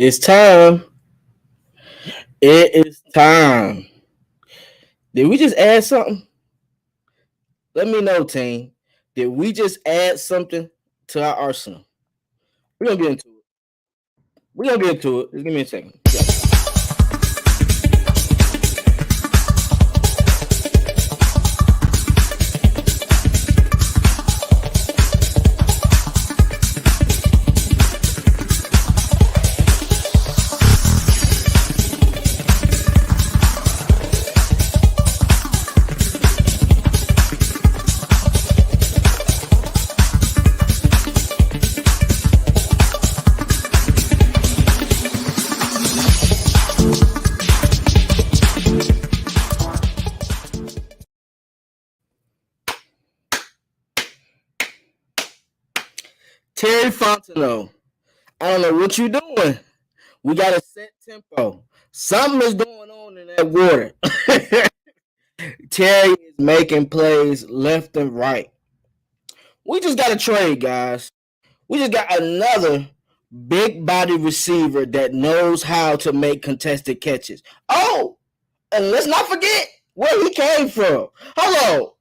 It's time. It is time. Did we just add something? Let me know, team. Did we just add something to our arsenal? We're gonna get into it. We're gonna get into it. Just give me a second. Terry Fontenot. I don't know what you're doing. We got a set tempo. Something is going on in that water. Terry is making plays left and right. We just got a trade, guys. We just got another big body receiver that knows how to make contested catches. Oh, and let's not forget where he came from. Hello.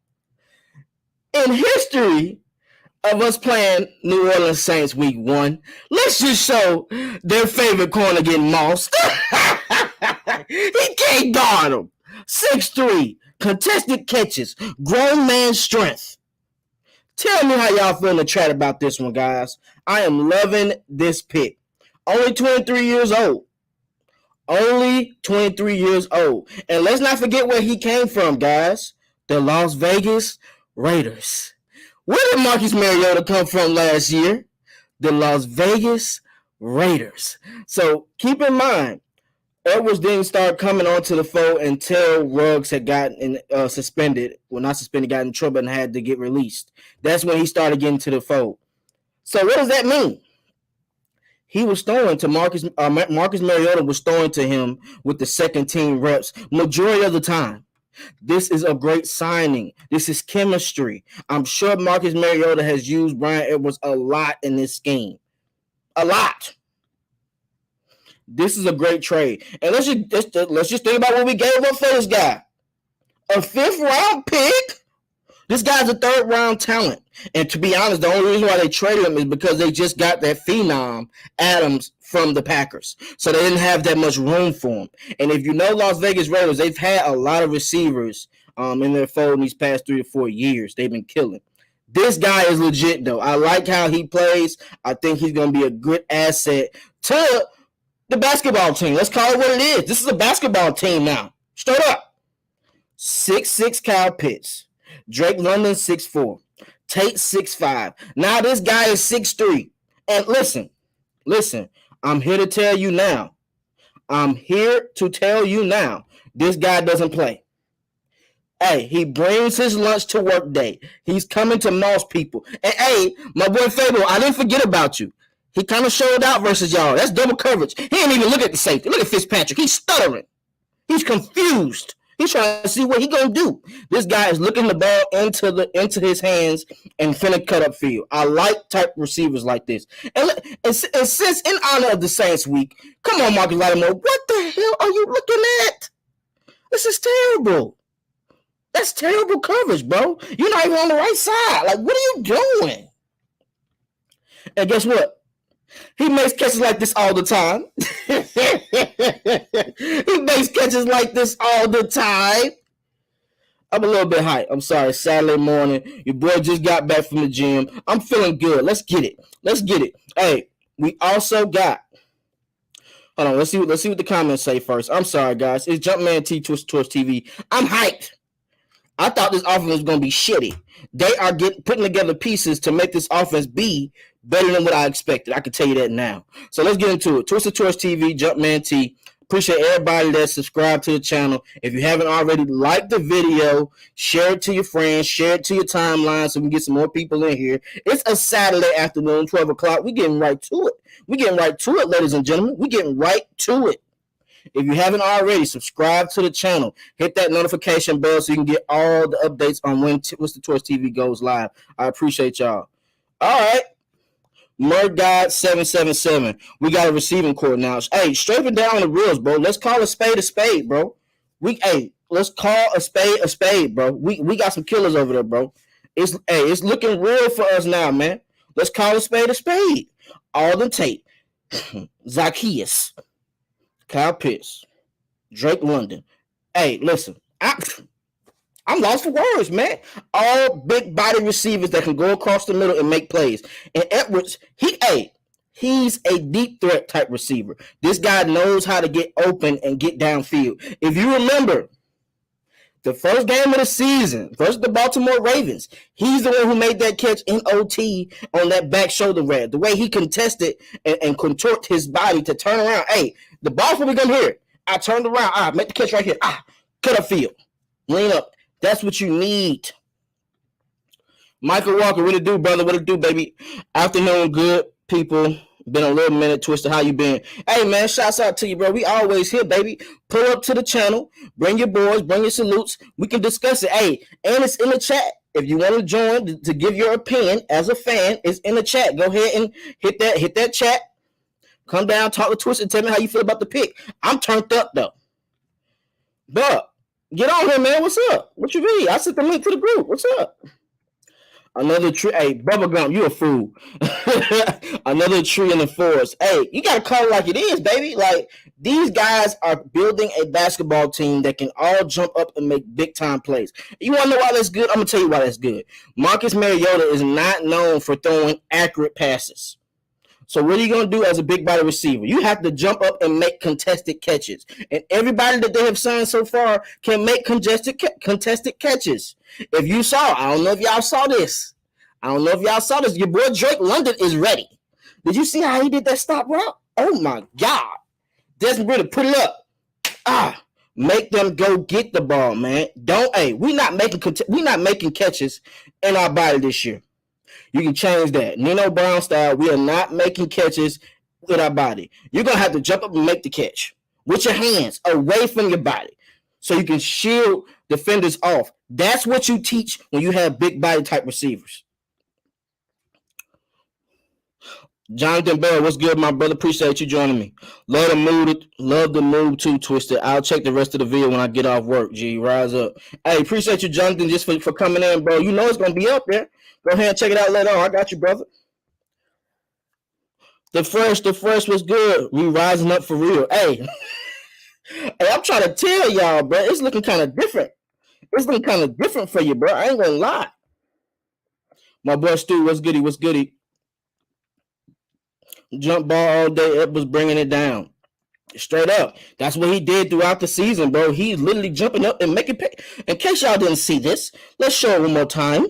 In history of us playing New Orleans Saints week 1, let's just show their favorite corner getting mossed. He can't guard him. 6'3", contested catches, grown man strength. Tell me how y'all feel in the chat about this one, guys. I am loving this pick. Only 23 years old. Only 23 years old. And let's not forget where he came from, guys. The Las Vegas Raiders. Where did Marcus Mariota come from last year? The Las Vegas Raiders. So keep in mind, Edwards didn't start coming onto the fold until Ruggs had gotten suspended. Well, not suspended, got in trouble and had to get released. That's when he started getting to the fold. So what does that mean? He was throwing to Marcus Mariota was throwing to him with the second team reps majority of the time. This is a great signing. This is chemistry. I'm sure Marcus Mariota has used Bryan Edwards a lot in this scheme. A lot. This is a great trade. And let's just think about what we gave up for this guy. A 5th round pick? This guy's a 3rd round talent. And to be honest, the only reason why they traded him is because they just got that phenom, Adams, from the Packers. So they didn't have that much room for him. And if you know Las Vegas Raiders, they've had a lot of receivers in their fold in these past 3 or 4 years. They've been killing. This guy is legit, though. I like how he plays. I think he's going to be a good asset to the basketball team. Let's call it what it is. This is a basketball team now. Straight up. 6'6" Kyle Pitts. Drake London 6'4". Tate 6'5". Now this guy is 6'3". And listen, I'm here to tell you now. This guy doesn't play. Hey, he brings his lunch to work day. He's coming to moss people. And hey, my boy Fable, I didn't forget about you. He kind of showed out versus y'all. That's double coverage. He didn't even look at the safety. Look at Fitzpatrick. He's stuttering. He's confused. He's trying to see what he's going to do. This guy is looking the ball into his hands and finna cut up field. I like type receivers like this. And since in honor of the Saints week, come on, Marcus Lattimore, what the hell are you looking at? This is terrible. That's terrible coverage, bro. You're not even on the right side. Like, what are you doing? And guess what? He makes catches like this all the time. He makes catches like this all the time. I'm a little bit hyped. I'm sorry. Saturday morning. Your boy just got back from the gym. I'm feeling good. Let's get it. Hey, we also got. Hold on. Let's see what the comments say first. I'm sorry, guys. It's Jumpman T Twitch TV. I'm hyped. I thought this offense was going to be shitty. They are putting together pieces to make this offense be better than what I expected. I can tell you that now. So let's get into it. Twitch TV, Jumpman T. Appreciate everybody that subscribed to the channel. If you haven't already, like the video, share it to your friends, share it to your timeline so we can get some more people in here. It's a Saturday afternoon, 12 o'clock. We're getting right to it. Ladies and gentlemen. We're getting right to it. If you haven't already, subscribe to the channel. Hit that notification bell so you can get all the updates on when What's the Twitch TV goes live. I appreciate y'all. All right. Murgod 777. We got a receiving core now. Hey, straighten down the reels, bro. Let's call a spade, bro. Let's call a spade, bro. We got some killers over there, bro. It's looking real for us now, man. Let's call a spade. Alden Tate, Zacchaeus, Kyle Pitts, Drake London. Hey, listen, I'm lost for words, man. All big body receivers that can go across the middle and make plays. And Edwards, he's a deep threat type receiver. This guy knows how to get open and get downfield. If you remember, the first game of the season versus the Baltimore Ravens, he's the one who made that catch in OT on that back shoulder grab. The way he contested and contort his body to turn around. Hey, the ball's probably come here. I turned around. Make the catch right here. Cut a field. Lean up. That's what you need. Michael Walker, what it do, brother? What it do, baby? Afternoon, good people. Been a little minute, Twister. How you been? Hey, man, shouts out to you, bro. We always here, baby. Pull up to the channel. Bring your boys. Bring your salutes. We can discuss it. Hey, and it's in the chat. If you want to join to give your opinion as a fan, it's in the chat. Go ahead and hit that chat. Come down, talk to Twister, and tell me how you feel about the pick. I'm turned up, though. But get on here, man. What's up? What you mean? I sent the link to the group. What's up? Another tree. Hey, Bubblegum, you a fool. Another tree in the forest. Hey, you got to call it like it is, baby. Like, these guys are building a basketball team that can all jump up and make big-time plays. You want to know why that's good? I'm going to tell you why that's good. Marcus Mariota is not known for throwing accurate passes. So what are you going to do as a big body receiver? You have to jump up and make contested catches. And everybody that they have signed so far can make contested catches. If you saw, I don't know if y'all saw this. Your boy Drake London is ready. Did you see how he did that stop route? Oh, my God. Desmond Ritter, put it up. Make them go get the ball, man. We're not making catches in our body this year. You can change that. Nino Brown style, we are not making catches with our body. You're going to have to jump up and make the catch with your hands away from your body so you can shield defenders off. That's what you teach when you have big body type receivers. Jonathan Bell, what's good, my brother? Appreciate you joining me. Love the move too, Twisted. I'll check the rest of the video when I get off work, G. Rise up. Hey, appreciate you, Jonathan, just for coming in, bro. You know it's going to be up there. Go ahead and check it out later on. I got you, brother. The fresh was good. We rising up for real. Hey, I'm trying to tell y'all, bro. It's looking kind of different. It's looking kind of different for you, bro. I ain't gonna lie. My boy Stu, what's goody? Jump ball all day. Ed was bringing it down. Straight up. That's what he did throughout the season, bro. He's literally jumping up and making pay. In case y'all didn't see this, let's show it one more time.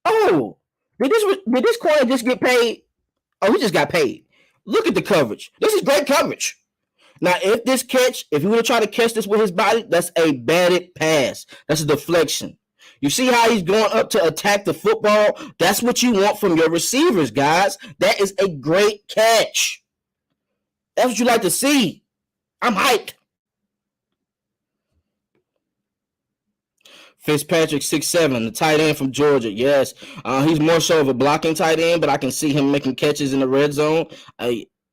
Oh, did this corner just get paid? Oh, he just got paid. Look at the coverage. This is great coverage. Now, if he would have tried to catch this with his body, that's a batted pass. That's a deflection. You see how he's going up to attack the football? That's what you want from your receivers, guys. That is a great catch. That's what you like to see. I'm hyped. Fitzpatrick 6'7", the tight end from Georgia. Yes, he's more so of a blocking tight end, but I can see him making catches in the red zone.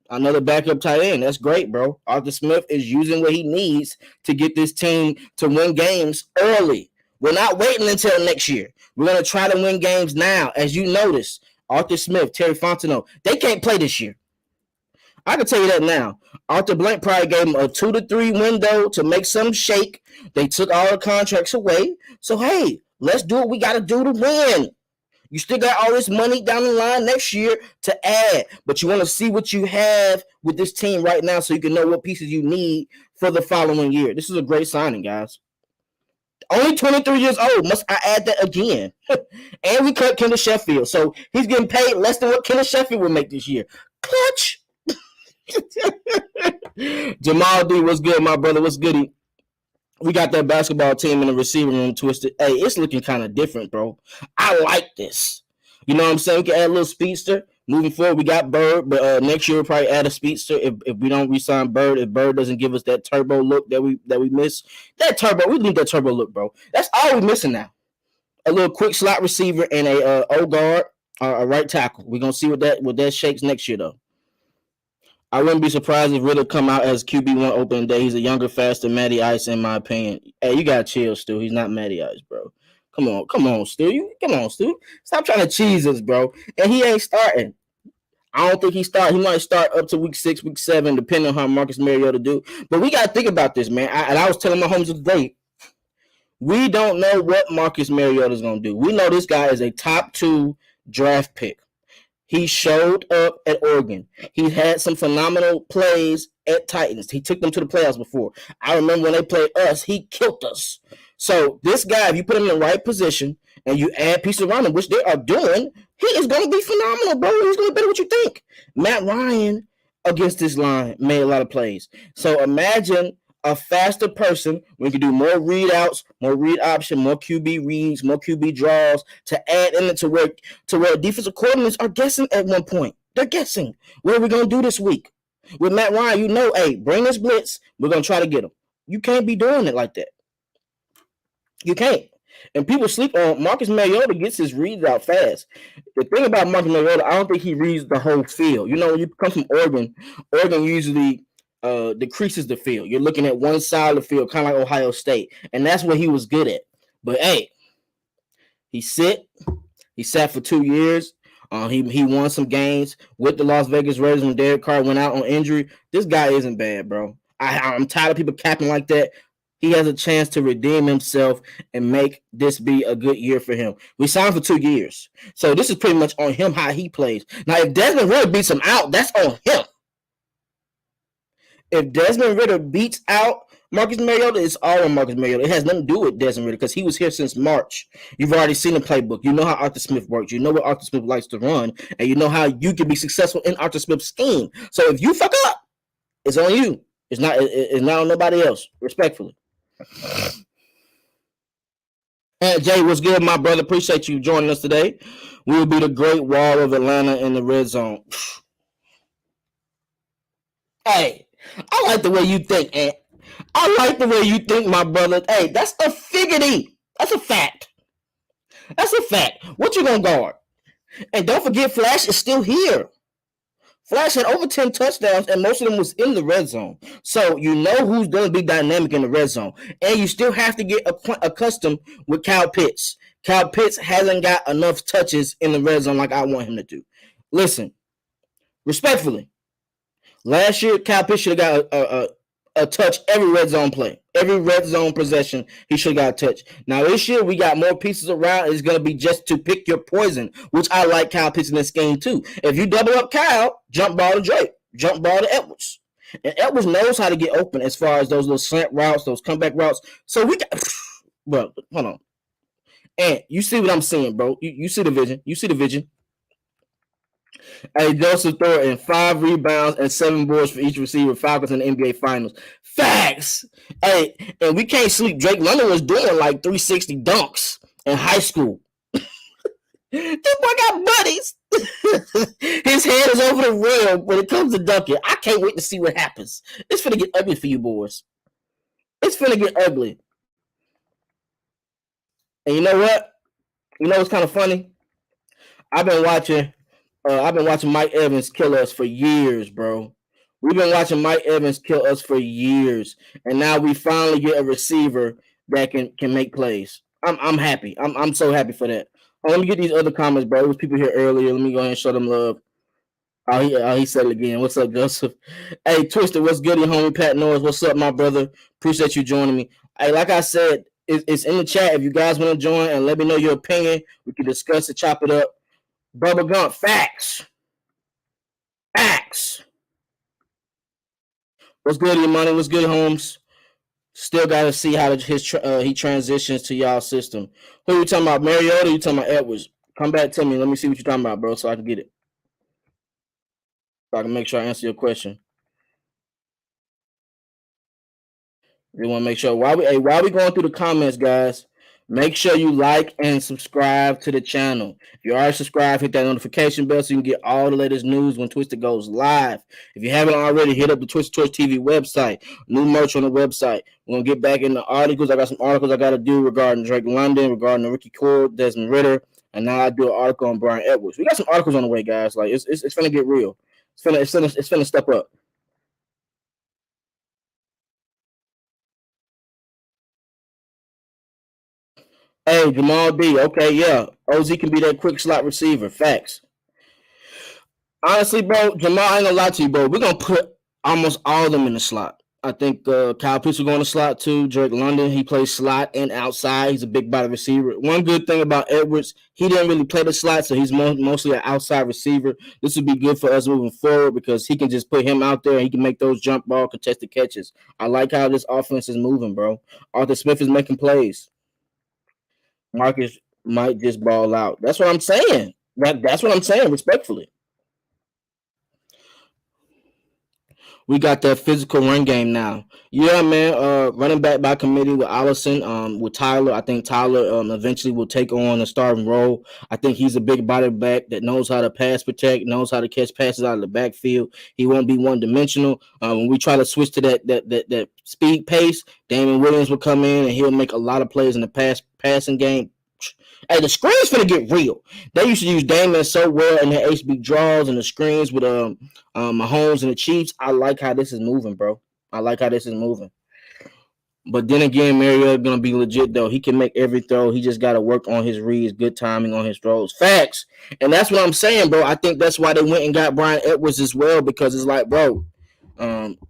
Another backup tight end. That's great, bro. Arthur Smith is using what he needs to get this team to win games early. We're not waiting until next year. We're going to try to win games now. As you notice, Arthur Smith, Terry Fontenot, they can't play this year. I can tell you that now. Arthur Blank probably gave him a 2 to 3 window to make some shake. They took all the contracts away. So, hey, let's do what we got to do to win. You still got all this money down the line next year to add, but you want to see what you have with this team right now so you can know what pieces you need for the following year. This is a great signing, guys. Only 23 years old. Must I add that again? And we cut Kenneth Sheffield, so he's getting paid less than what Kenneth Sheffield would make this year. Clutch. Jamal D, what's good, my brother? What's goody? We got that basketball team in the receiving room twisted. Hey, it's looking kind of different, bro. I like this. You know what I'm saying? We can add a little speedster. Moving forward, we got Bird, but next year we'll probably add a speedster if we don't re-sign Bird. If Bird doesn't give us that turbo look that we miss. That turbo, we need that turbo look, bro. That's all we're missing now. a little quick slot receiver, and a O guard, a right tackle. We're gonna see what that shakes next year though. I wouldn't be surprised if Ritter come out as QB1 opening day. He's a younger, faster Matty Ice, in my opinion. Hey, you gotta chill, Stu. He's not Matty Ice, bro. Come on, Stu. Come on, Stu. Stop trying to cheese us, bro. And he ain't starting. I don't think he start. He might start up to week 6, week 7, depending on how Marcus Mariota do. But we gotta think about this, man. And I was telling my homies today, we don't know what Marcus Mariota is gonna do. We know this guy is a top 2 draft pick. He showed up at Oregon. He had some phenomenal plays at Titans. He took them to the playoffs before. I remember when they played us, he killed us. So this guy, if you put him in the right position and you add pieces around him, which they are doing, he is going to be phenomenal, bro. He's going to be better what you think. Matt Ryan against this line made a lot of plays. So imagine a faster person. We can do more readouts, more read option, more QB reads, more QB draws to add in it to where defensive coordinators are guessing at one point. They're guessing. What are we going to do this week? With Matt Ryan, you know, hey, bring this blitz. We're going to try to get him. You can't be doing it like that. You can't. And people sleep on Marcus Mariota gets his reads out fast. The thing about Marcus Mariota, I don't think he reads the whole field. You know, when you come from Oregon usually decreases the field. You're looking at one side of the field, kind of like Ohio State. And that's what he was good at. But, hey, he sat for 2 years. He won some games with the Las Vegas Raiders when Derek Carr went out on injury. This guy isn't bad, bro. I'm tired of people capping like that. He has a chance to redeem himself and make this be a good year for him. We signed for 2 years. So this is pretty much on him how he plays. Now, if Desmond Ritter beats him out, that's on him. If Desmond Ritter beats out Marcus Mariota, it's all on Marcus Mariota. It has nothing to do with Desmond Ritter because he was here since March. You've already seen the playbook. You know how Arthur Smith works. You know what Arthur Smith likes to run, and you know how you can be successful in Arthur Smith's scheme. So if you fuck up, it's on you. It's not on nobody else, respectfully. And Jay, what's good, my brother? Appreciate you joining us today. We will be the Great Wall of Atlanta in the red zone. Hey, I like the way you think, Ant. I like the way you think, my brother. Hey, that's a figgity. That's a fact. That's a fact. What you gonna guard? And don't forget, Flash is still here. Flash had over 10 touchdowns, and most of them was in the red zone. So you know who's going to be dynamic in the red zone. And you still have to get accustomed with Kyle Pitts. Kyle Pitts hasn't got enough touches in the red zone like I want him to do. Listen, respectfully, last year Kyle Pitts should have got a touch every red zone play. Every red zone possession, he should have got a touch. Now, this year, we got more pieces around. It's going to be just to pick your poison, which I like Kyle Pitts in this game, too. If you double up Kyle, jump ball to Drake. Jump ball to Edwards. And Edwards knows how to get open as far as those little slant routes, those comeback routes. So we got – bro, hold on. And you see what I'm saying, bro. You see the vision. You see the vision. Hey, Joseph Thornton, 5 rebounds and 7 boards for each receiver. Falcons in the NBA Finals. Facts. Hey, and we can't sleep. Drake London was doing like 360 dunks in high school. This boy got buddies. His head is over the rim when it comes to dunking. I can't wait to see what happens. It's finna get ugly for you boys. It's finna get ugly. And you know what? You know what's kind of funny? I've been watching Mike Evans kill us for years, bro. We've been watching Mike Evans kill us for years, and now we finally get a receiver that can make plays. I'm happy. I'm so happy for that. Oh, let me get these other comments, bro. There was people here earlier. Let me go ahead and show them love. He said it again. What's up, Joseph? Hey, Twister, what's good, homie? Pat Norris, what's up, my brother? Appreciate you joining me. Hey, like I said, it's in the chat. If you guys want to join and let me know your opinion, we can discuss it, chop it up. Bubba Gump, facts. Facts. What's good, your money? What's good, Holmes? Still got to see how he transitions to y'all system. Who are you talking about, Mariota? Or you talking about Edwards? Come back to me. Let me see what you're talking about, bro, so I can get it. So I can make sure I answer your question. We want to make sure while we going through the comments, guys. Make sure you like and subscribe to the channel. If you are subscribed, hit that notification bell so you can get all the latest news when Twisted goes live. If you haven't already, hit up the Twisted Torch TV website. New merch on the website. We're going to get back into articles. I got some articles I got to do regarding Drake London, regarding the Ricky Cord, Desmond Ritter, and now I do an article on Bryan Edwards. We got some articles on the way, guys. Like it's going to get real. It's finna step up. Hey, Jamal D. Okay, yeah. OZ can be that quick slot receiver. Facts. Honestly, bro, Jamal, I ain't gonna lie to you, bro. We're gonna put almost all of them in the slot. I think Kyle Pitts will go in the slot too. Drake London, he plays slot and outside. He's a big body receiver. One good thing about Edwards, he didn't really play the slot, so he's mostly an outside receiver. This would be good for us moving forward because he can just put him out there and he can make those jump ball contested catches. I like how this offense is moving, bro. Arthur Smith is making plays. Marcus might just ball out. That's what I'm saying. That's what I'm saying, respectfully. We got that physical run game now. Yeah, man. Running back by committee with Allison, with Tyler. I think Tyler eventually will take on a starting role. I think he's a big body back that knows how to pass protect, knows how to catch passes out of the backfield. He won't be one dimensional. When we try to switch to that speed pace, Damon Williams will come in and he'll make a lot of plays in the passing game. Hey, the screens finna get real. They used to use Damon so well in the HB draws and the screens with Mahomes and the Chiefs. I like how this is moving, bro. I like how this is moving. But then again, Mariota gonna be legit though. He can make every throw. He just gotta work on his reads, good timing on his throws. Facts. And that's what I'm saying, bro. I think that's why they went and got Bryan Edwards as well, because it's like, bro,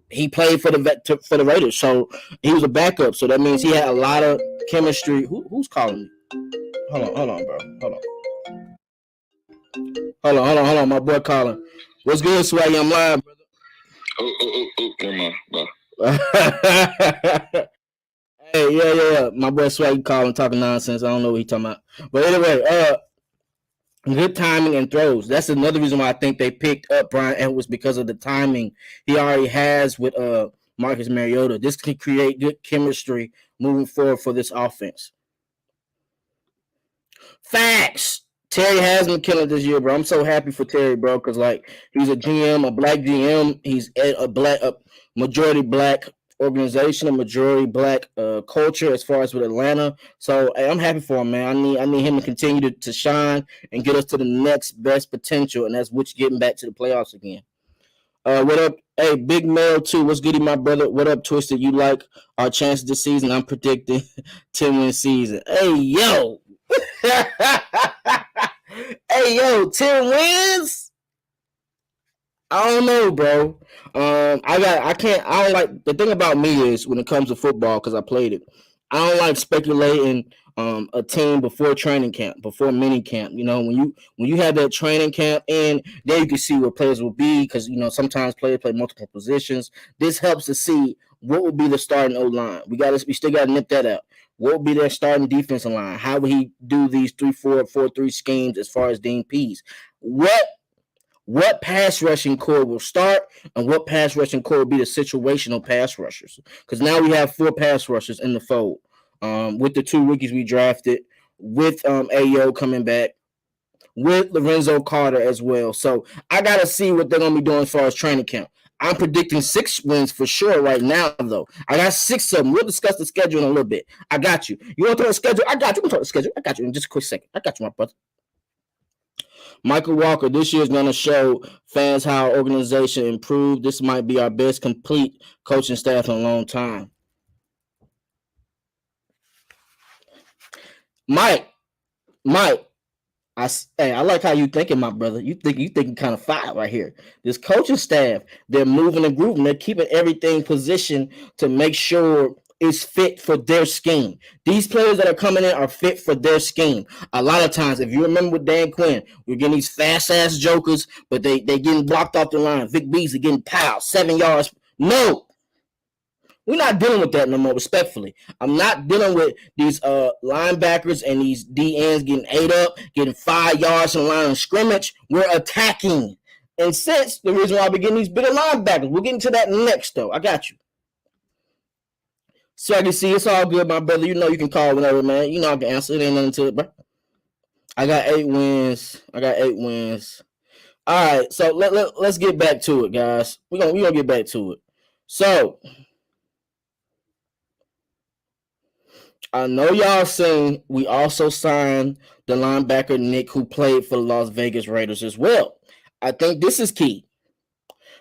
he played for the Raiders, so he was a backup. So that means he had a lot of chemistry. Who's calling me? Hold on, bro. Hold on. My boy calling. What's good, Swaggy? I'm live, brother. Come on, bro. Hey, yeah. My boy Swaggy calling, talking nonsense. I don't know what he's talking about. But anyway, good timing and throws. That's another reason why I think they picked up Bryan Edwards, because of the timing he already has with Marcus Mariota. This can create good chemistry moving forward for this offense. Facts. Terry has been killing this year, bro. I'm so happy for Terry, bro, because like he's a GM, a black GM. He's a majority black organization, a majority black culture as far as with Atlanta. So hey, I'm happy for him, man. I need him to continue to shine and get us to the next best potential, and that's which getting back to the playoffs again. What up? Hey, Big Mel too. What's goody, my brother? What up, Twisted? You like our chances this season? I'm predicting 10-win season. Hey, yo. Hey, yo, 10 wins? I don't know, bro. I don't like, the thing about me is when it comes to football, because I played it, I don't like speculating a team before training camp, before mini camp. You know, when you have that training camp, and there you can see where players will be, because you know sometimes players play multiple positions. This helps to see what will be the starting O line. We still got to nip that out. What will be their starting defensive line? How will he do these 3-4, 4-3 schemes as far as Dean Pease? What pass rushing core will start, and what pass rushing core will be the situational pass rushers? Because now we have 4 pass rushers in the fold, with the 2 rookies we drafted, with Ayo coming back, with Lorenzo Carter as well. So I got to see what they're going to be doing as far as training camp. I'm predicting 6 wins for sure right now, though. I got 6 of them. We'll discuss the schedule in a little bit. I got you. You want to throw a schedule? I got you. We can throw the schedule. I got you in just a quick second. I got you, my brother. Michael Walker, this year is going to show fans how our organization improved. This might be our best complete coaching staff in a long time. Mike, I like how you thinking, my brother. You thinking kind of fire right here. This coaching staff, they're moving and grooving. They're keeping everything positioned to make sure it's fit for their scheme. These players that are coming in are fit for their scheme. A lot of times, if you remember with Dan Quinn, we're getting these fast-ass jokers, but they getting blocked off the line. Vic Beasley getting piled 7 yards. No. We're not dealing with that no more, respectfully. I'm not dealing with these linebackers and these DNs getting ate up, getting 5 yards from the line of scrimmage. We're attacking. And since the reason why we're getting these bigger linebackers, we'll get into that next, though. I got you. Swaggy C, it's all good, my brother. You know you can call whenever, man. You know I can answer. It ain't nothing to it, bro. I got 8 wins. All right, so let's get back to it, guys. We're gonna get back to it. So I know y'all seen we also signed the linebacker Nick, who played for the Las Vegas Raiders as well. I think this is key.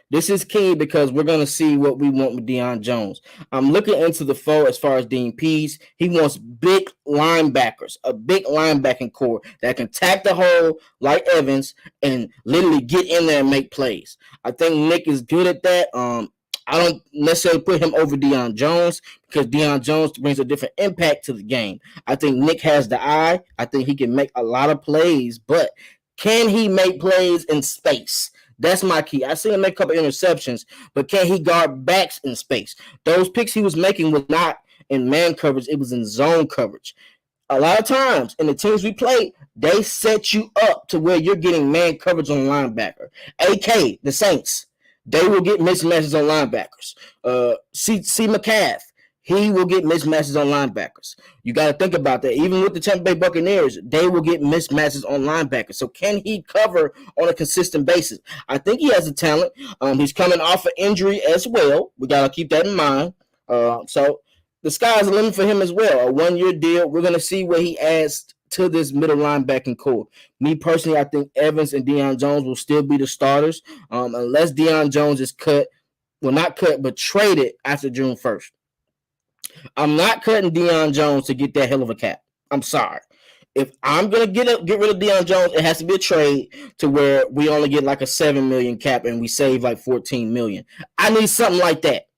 This is key because we're going to see what we want with Deion Jones. I'm looking into the fold as far as Dean Pease. He wants big linebackers, a big linebacking core that can tack the hole like Evans and literally get in there and make plays. I think Nick is good at that. I don't necessarily put him over Deion Jones because Deion Jones brings a different impact to the game. I think Nick has the eye. I think he can make a lot of plays, but can he make plays in space? That's my key. I see him make a couple interceptions, but can he guard backs in space? Those picks he was making was not in man coverage. It was in zone coverage. A lot of times in the teams we play, they set you up to where you're getting man coverage on linebacker. AK, the Saints, they will get mismatches on linebackers. C. McCaff, he will get mismatches on linebackers. You got to think about that. Even with the Tampa Bay Buccaneers, they will get mismatches on linebackers. So can he cover on a consistent basis? I think he has the talent. He's coming off an injury as well. We got to keep that in mind. So the sky's the limit for him as well. A 1-year deal. We're going to see what he adds to this middle linebacking core. Me personally, I think Evans and Deion Jones will still be the starters unless Deion Jones is cut. Well, not cut, but traded after June 1st. I'm not cutting Deion Jones to get that hell of a cap. I'm sorry. If I'm gonna get rid of Deion Jones, it has to be a trade to where we only get like a $7 million cap and we save like $14 million. I need something like that.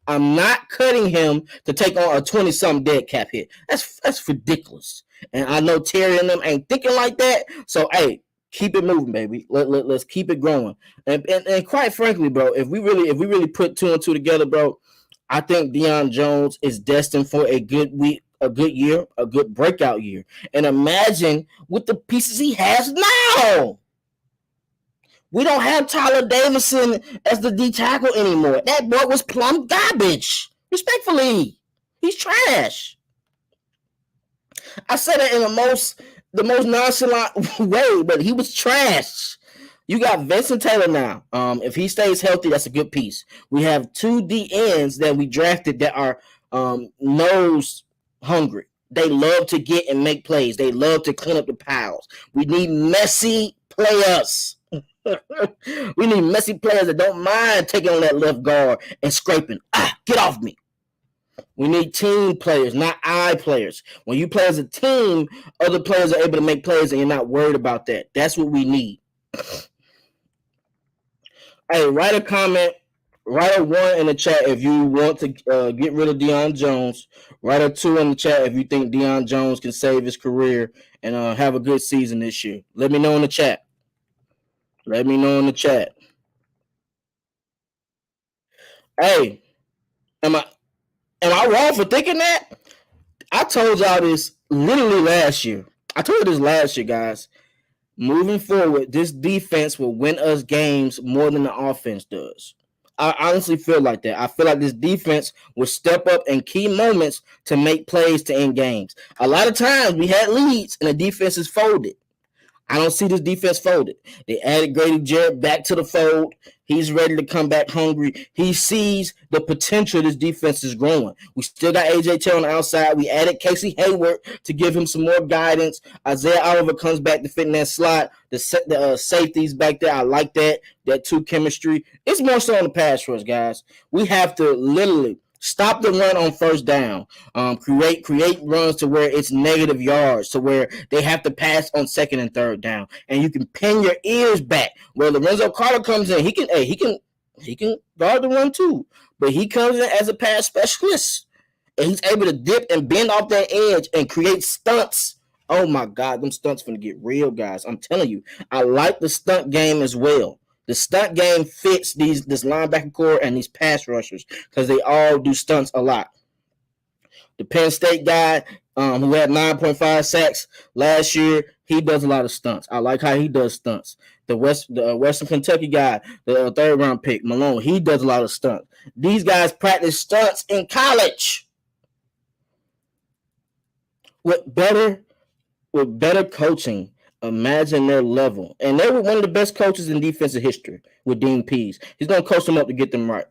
I'm not cutting him to take on a 20-something dead cap hit. That's ridiculous. And I know Terry and them ain't thinking like that. So hey, keep it moving, baby. Let's keep it growing. And quite frankly, bro, if we really put 2 and 2 together, bro, I think Deion Jones is destined for a good week, a good year, a good breakout year. And imagine with the pieces he has now. We don't have Tyler Davison as the D tackle anymore. That boy was plumb garbage. Respectfully, he's trash. I said it in the most nonchalant way, but he was trash. You got Vincent Taylor now. If he stays healthy, that's a good piece. We have 2 DNs that we drafted that are nose hungry. They love to get and make plays. They love to clean up the piles. We need messy players. We need messy players that don't mind taking on that left guard and scraping. Get off me. We need team players, not eye players. When you play as a team, other players are able to make plays and you're not worried about that. That's what we need. Hey, write a comment, write a 1 in the chat if you want to get rid of Deion Jones. Write a 2 in the chat if you think Deion Jones can save his career and have a good season this year. Let me know in the chat. Hey, am I wrong for thinking that? I told y'all this literally last year. I told you this last year, guys. Moving forward, this defense will win us games more than the offense does. I honestly feel like that. I feel like this defense will step up in key moments to make plays to end games. A lot of times we had leads and the defense is folded. I don't see this defense folded. They added Grady Jarrett back to the fold. He's ready to come back hungry. He sees the potential this defense is growing. We still got A.J. Terrell on the outside. We added Casey Hayward to give him some more guidance. Isaiah Oliver comes back to fit in that slot. The safeties back there, I like that 2 chemistry. It's more so on the pass rush, guys. We have to literally stop the run on first down. Create runs to where it's negative yards, to where they have to pass on second and third down, and you can pin your ears back. Where Lorenzo Carter comes in, he can guard the run too, but he comes in as a pass specialist, and he's able to dip and bend off that edge and create stunts. Oh my God, them stunts finna get real, guys. I'm telling you, I like the stunt game as well. The stunt game fits this linebacker core and these pass rushers because they all do stunts a lot. The Penn State guy who had 9.5 sacks last year, he does a lot of stunts. I like how he does stunts. The Western Kentucky guy, the 3rd-round pick, Malone, he does a lot of stunts. These guys practice stunts in college. with better coaching, imagine their level. And they were one of the best coaches in defensive history with Dean Pease. He's gonna coach them up to get them right.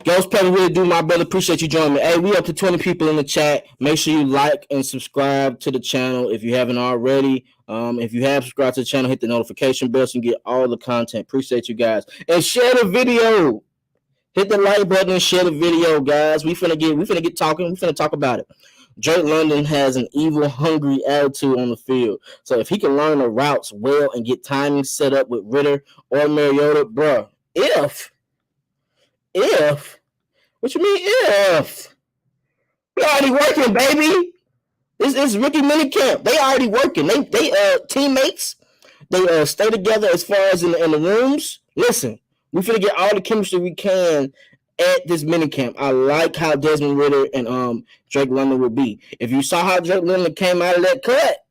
Ghost Pepper, really do, my brother. Appreciate you joining me. Hey, we up to 20 people in the chat. Make sure you like and subscribe to the channel if you haven't already. If you have subscribed to the channel, hit the notification bell so you can get all the content. Appreciate you guys. And share the video. Hit the like button and share the video, guys. We finna get talking. We finna talk about it. Drake London has an evil, hungry attitude on the field. So if he can learn the routes well and get timing set up with Ritter or Mariota, bruh, if, what you mean if? We already working, baby. It's rookie minicamp. They already working. They teammates. They stay together as far as in the rooms. Listen, we finna get all the chemistry we can at this minicamp. I like how Desmond Ritter and Drake London will be. If you saw how Drake London came out of that cut,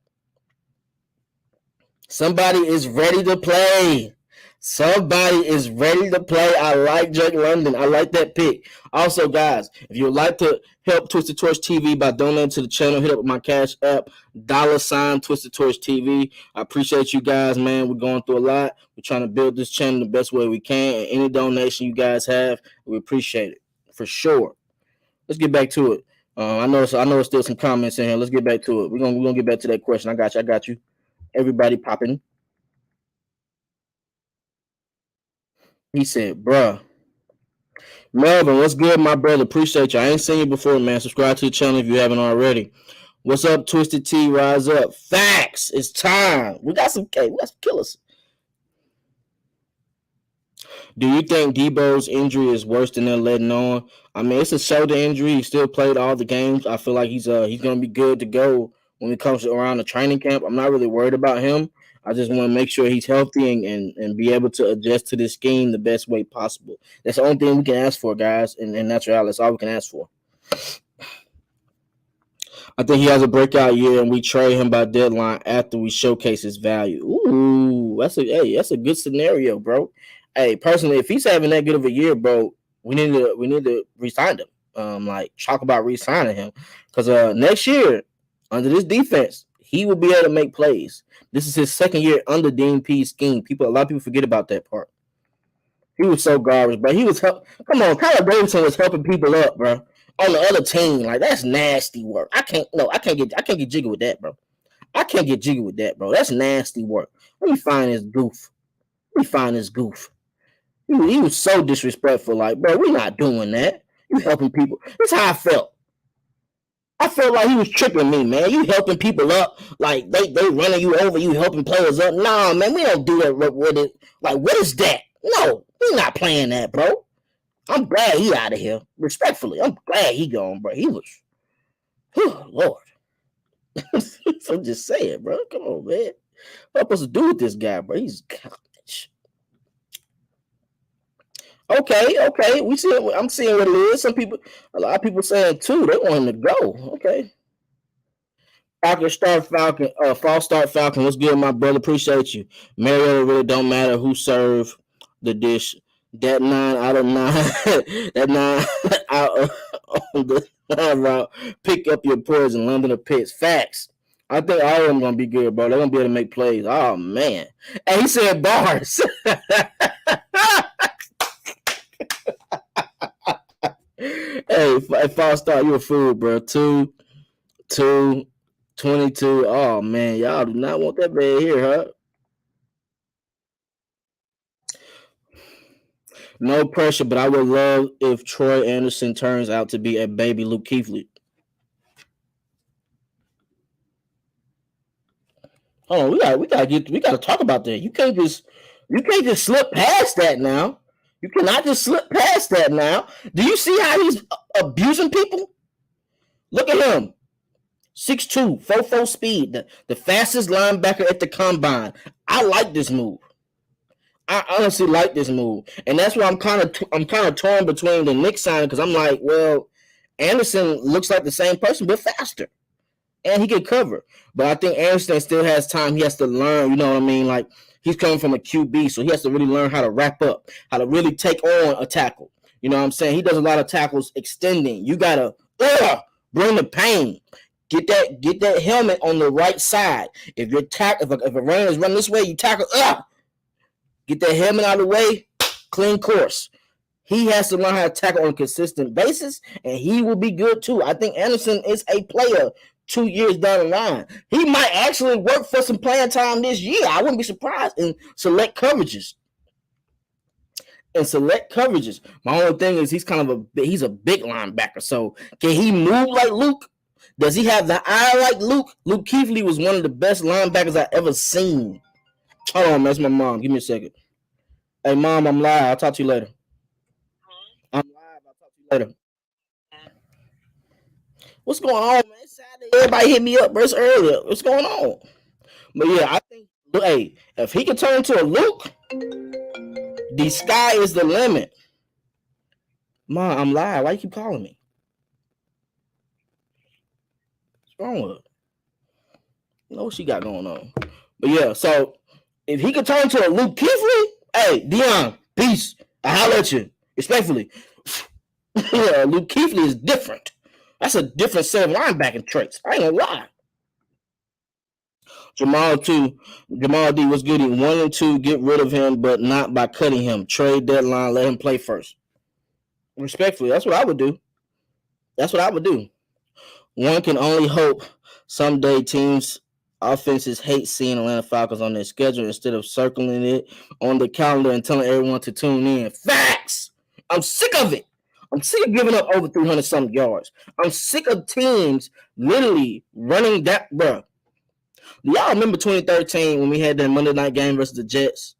somebody is ready to play. Somebody is ready to play. I like Drake London. I like that pick. Also, guys, if you would like to help Twisted Torch TV by donating to the channel, hit up my Cash App, $ Twisted Torch TV. I appreciate you guys, man. We're going through a lot. We're trying to build this channel the best way we can. And any donation you guys have, we appreciate it for sure. Let's get back to it. I know there's still some comments in here. Let's get back to it. We're gonna get back to that question. I got you. Everybody popping. He said, bruh. Melvin, what's good, my brother? Appreciate you. I ain't seen you before, man. Subscribe to the channel if you haven't already. What's up, Twisted T? Rise up. Facts. It's time. We got some killers. Do you think Debo's injury is worse than they're letting on? I mean, it's a shoulder injury. He still played all the games. I feel like he's gonna be good to go when it comes to around the training camp. I'm not really worried about him. I just want to make sure he's healthy and be able to adjust to this scheme the best way possible. That's the only thing we can ask for, guys. And that's all we can ask for. I think he has a breakout year, and we trade him by deadline after we showcase his value. Ooh, that's a good scenario, bro. Hey, personally, if he's having that good of a year, bro, we need to re-sign him. Talk about re-signing him, because next year under this defense, he will be able to make plays. This is his second year under Dean Pease scheme. A lot of people forget about that part. He was so garbage, bro. Come on, Kyle Davidson was helping people up, bro. On the other team, like that's nasty work. I can't get jiggy with that, bro. That's nasty work. Let me find this goof. He was so disrespectful. Like, bro, we're not doing that. You helping people. That's how I felt. I felt like he was tripping me, man. You helping people up, like they running you over, you helping players up. Nah, man, we don't do that with it. Like, what is that? No, we're not playing that, bro. I'm glad he out of here. Respectfully, I'm glad he gone, bro. He was, Lord. I'm just saying, bro. Come on, man. What am I supposed to do with this guy, bro? He's garbage. Okay. I'm seeing what it is. A lot of people saying 2. They want him to go. Okay. False start Falcon. What's good, my brother? Appreciate you. Mariota really don't matter who served the dish. That 9 out of 9. That 9 out on the 9 route. Pick up your poison. London or Pitts. Facts. I think all of them gonna be good, bro. They're gonna be able to make plays. Oh man. And he said bars. Hey, false start, you a fool, bro. 2, 22. Oh man, y'all do not want that man here, huh? No pressure, but I would love if Troy Anderson turns out to be a baby Luke Kuechly. Oh, we gotta talk about that. You can't just slip past that now. You cannot just slip past that now. Do you see how he's abusing people? Look at him. 6'2", 4.4 speed, the fastest linebacker at the combine. I like this move. I honestly like this move, and that's why I'm kind of torn between the Nick signing, because I'm like, well, Anderson looks like the same person but faster, and he can cover. But I think Anderson still has time. He has to learn. You know what I mean? Like, he's coming from a QB, so he has to really learn how to wrap up, how to really take on a tackle. You know what I'm saying? He does a lot of tackles extending. You gotta Bring the pain. Get that helmet on the right side. If you're if a runner is running this way, you tackle up. Get that helmet out of the way. Clean course. He has to learn how to tackle on a consistent basis, and he will be good too. I think Anderson is a player 2 years down the line. He might actually work for some playing time this year. I wouldn't be surprised in select coverages. My only thing is he's a big linebacker. So can he move like Luke? Does he have the eye like Luke? Luke Kuechly was one of the best linebackers I ever seen. Hold on, man. That's my mom. Give me a second. Hey, Mom, I'm live. I'll talk to you later. I'm live. I'll talk to you later. What's going on, man? It's Saturday. Everybody hit me up, bro. It's earlier. What's going on? But yeah, I think, hey, if he can turn into a Luke, the sky is the limit. Mom, I'm live. Why you keep calling me? What's wrong with her? You know what she got going on. But yeah, so if he could turn into a Luke Kuechly, hey, Dion, peace. I holler at you. Respectfully. Luke Kuechly is different. That's a different set of linebacking traits. I ain't gonna lie. Jamal D was good. 1 and 2, get rid of him, but not by cutting him. Trade deadline, let him play first. Respectfully, that's what I would do. One can only hope someday teams' offenses hate seeing Atlanta Falcons on their schedule instead of circling it on the calendar and telling everyone to tune in. Facts! I'm sick of it. I'm sick of giving up over 300-something yards. I'm sick of teams literally running that, bro. Do y'all remember 2013 when we had that Monday night game versus the Jets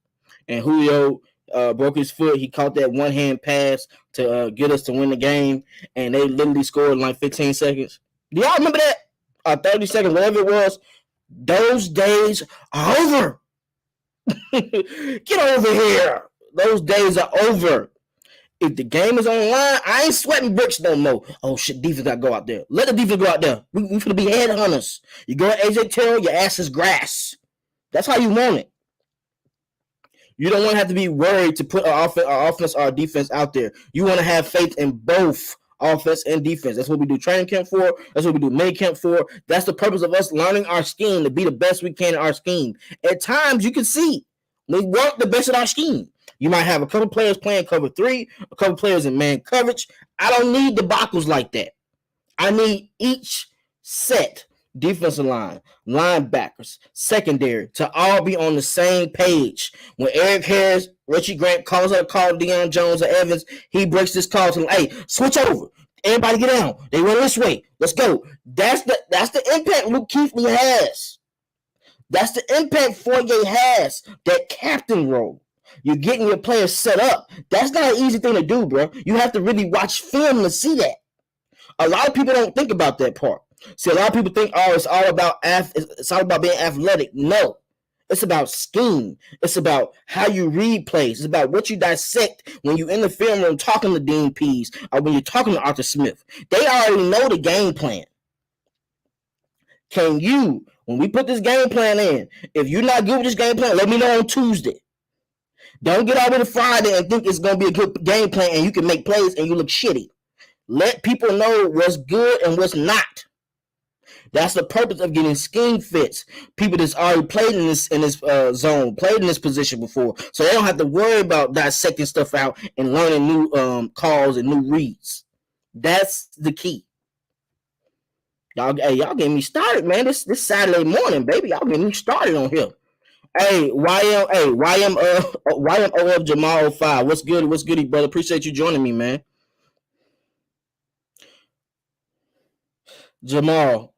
and Julio broke his foot? He caught that one-hand pass to get us to win the game, and they literally scored in like 15 seconds. Do y'all remember that? 30 seconds, whatever it was. Those days are over. Get over here. Those days are over. If the game is online, I ain't sweating bricks no more. Oh, shit, defense got to go out there. Let the defense go out there. We finna be headhunters. You go at AJ Terrell, your ass is grass. That's how you want it. You don't want to have to be worried to put our offense or our defense out there. You want to have faith in both offense and defense. That's what we do training camp for. That's what we do May camp for. That's the purpose of us learning our scheme to be the best we can in our scheme. At times, you can see we work the best at our scheme. You might have a couple players playing cover 3, a couple players in man coverage. I don't need debacles like that. I need each set, defensive line, linebackers, secondary, to all be on the same page. When Eric Harris, Richie Grant calls out a call to Deion Jones or Evans, he breaks this call to them, hey, switch over. Everybody get down. They run this way. Let's go. That's the impact Luke Kuechly has. That's the impact Fournier has, that captain role. You're getting your players set up. That's not an easy thing to do, bro. You have to really watch film to see that. A lot of people don't think about that part. See, a lot of people think, it's all about being athletic. No. It's about scheme. It's about how you read plays. It's about what you dissect when you're in the film room talking to Dean Pease or when you're talking to Arthur Smith. They already know the game plan. Can you, when we put this game plan in, if you're not good with this game plan, let me know on Tuesday. Don't get out with a Friday and think it's going to be a good game plan and you can make plays and you look shitty. Let people know what's good and what's not. That's the purpose of getting scheme fits. People that's already played in this zone, played in this position before, so they don't have to worry about dissecting stuff out and learning new calls and new reads. That's the key. Y'all getting me started, man. This Saturday morning, baby. Y'all getting me started on here. Hey, YMOF Jamal 05. What's good, brother? Appreciate you joining me, man. Jamal,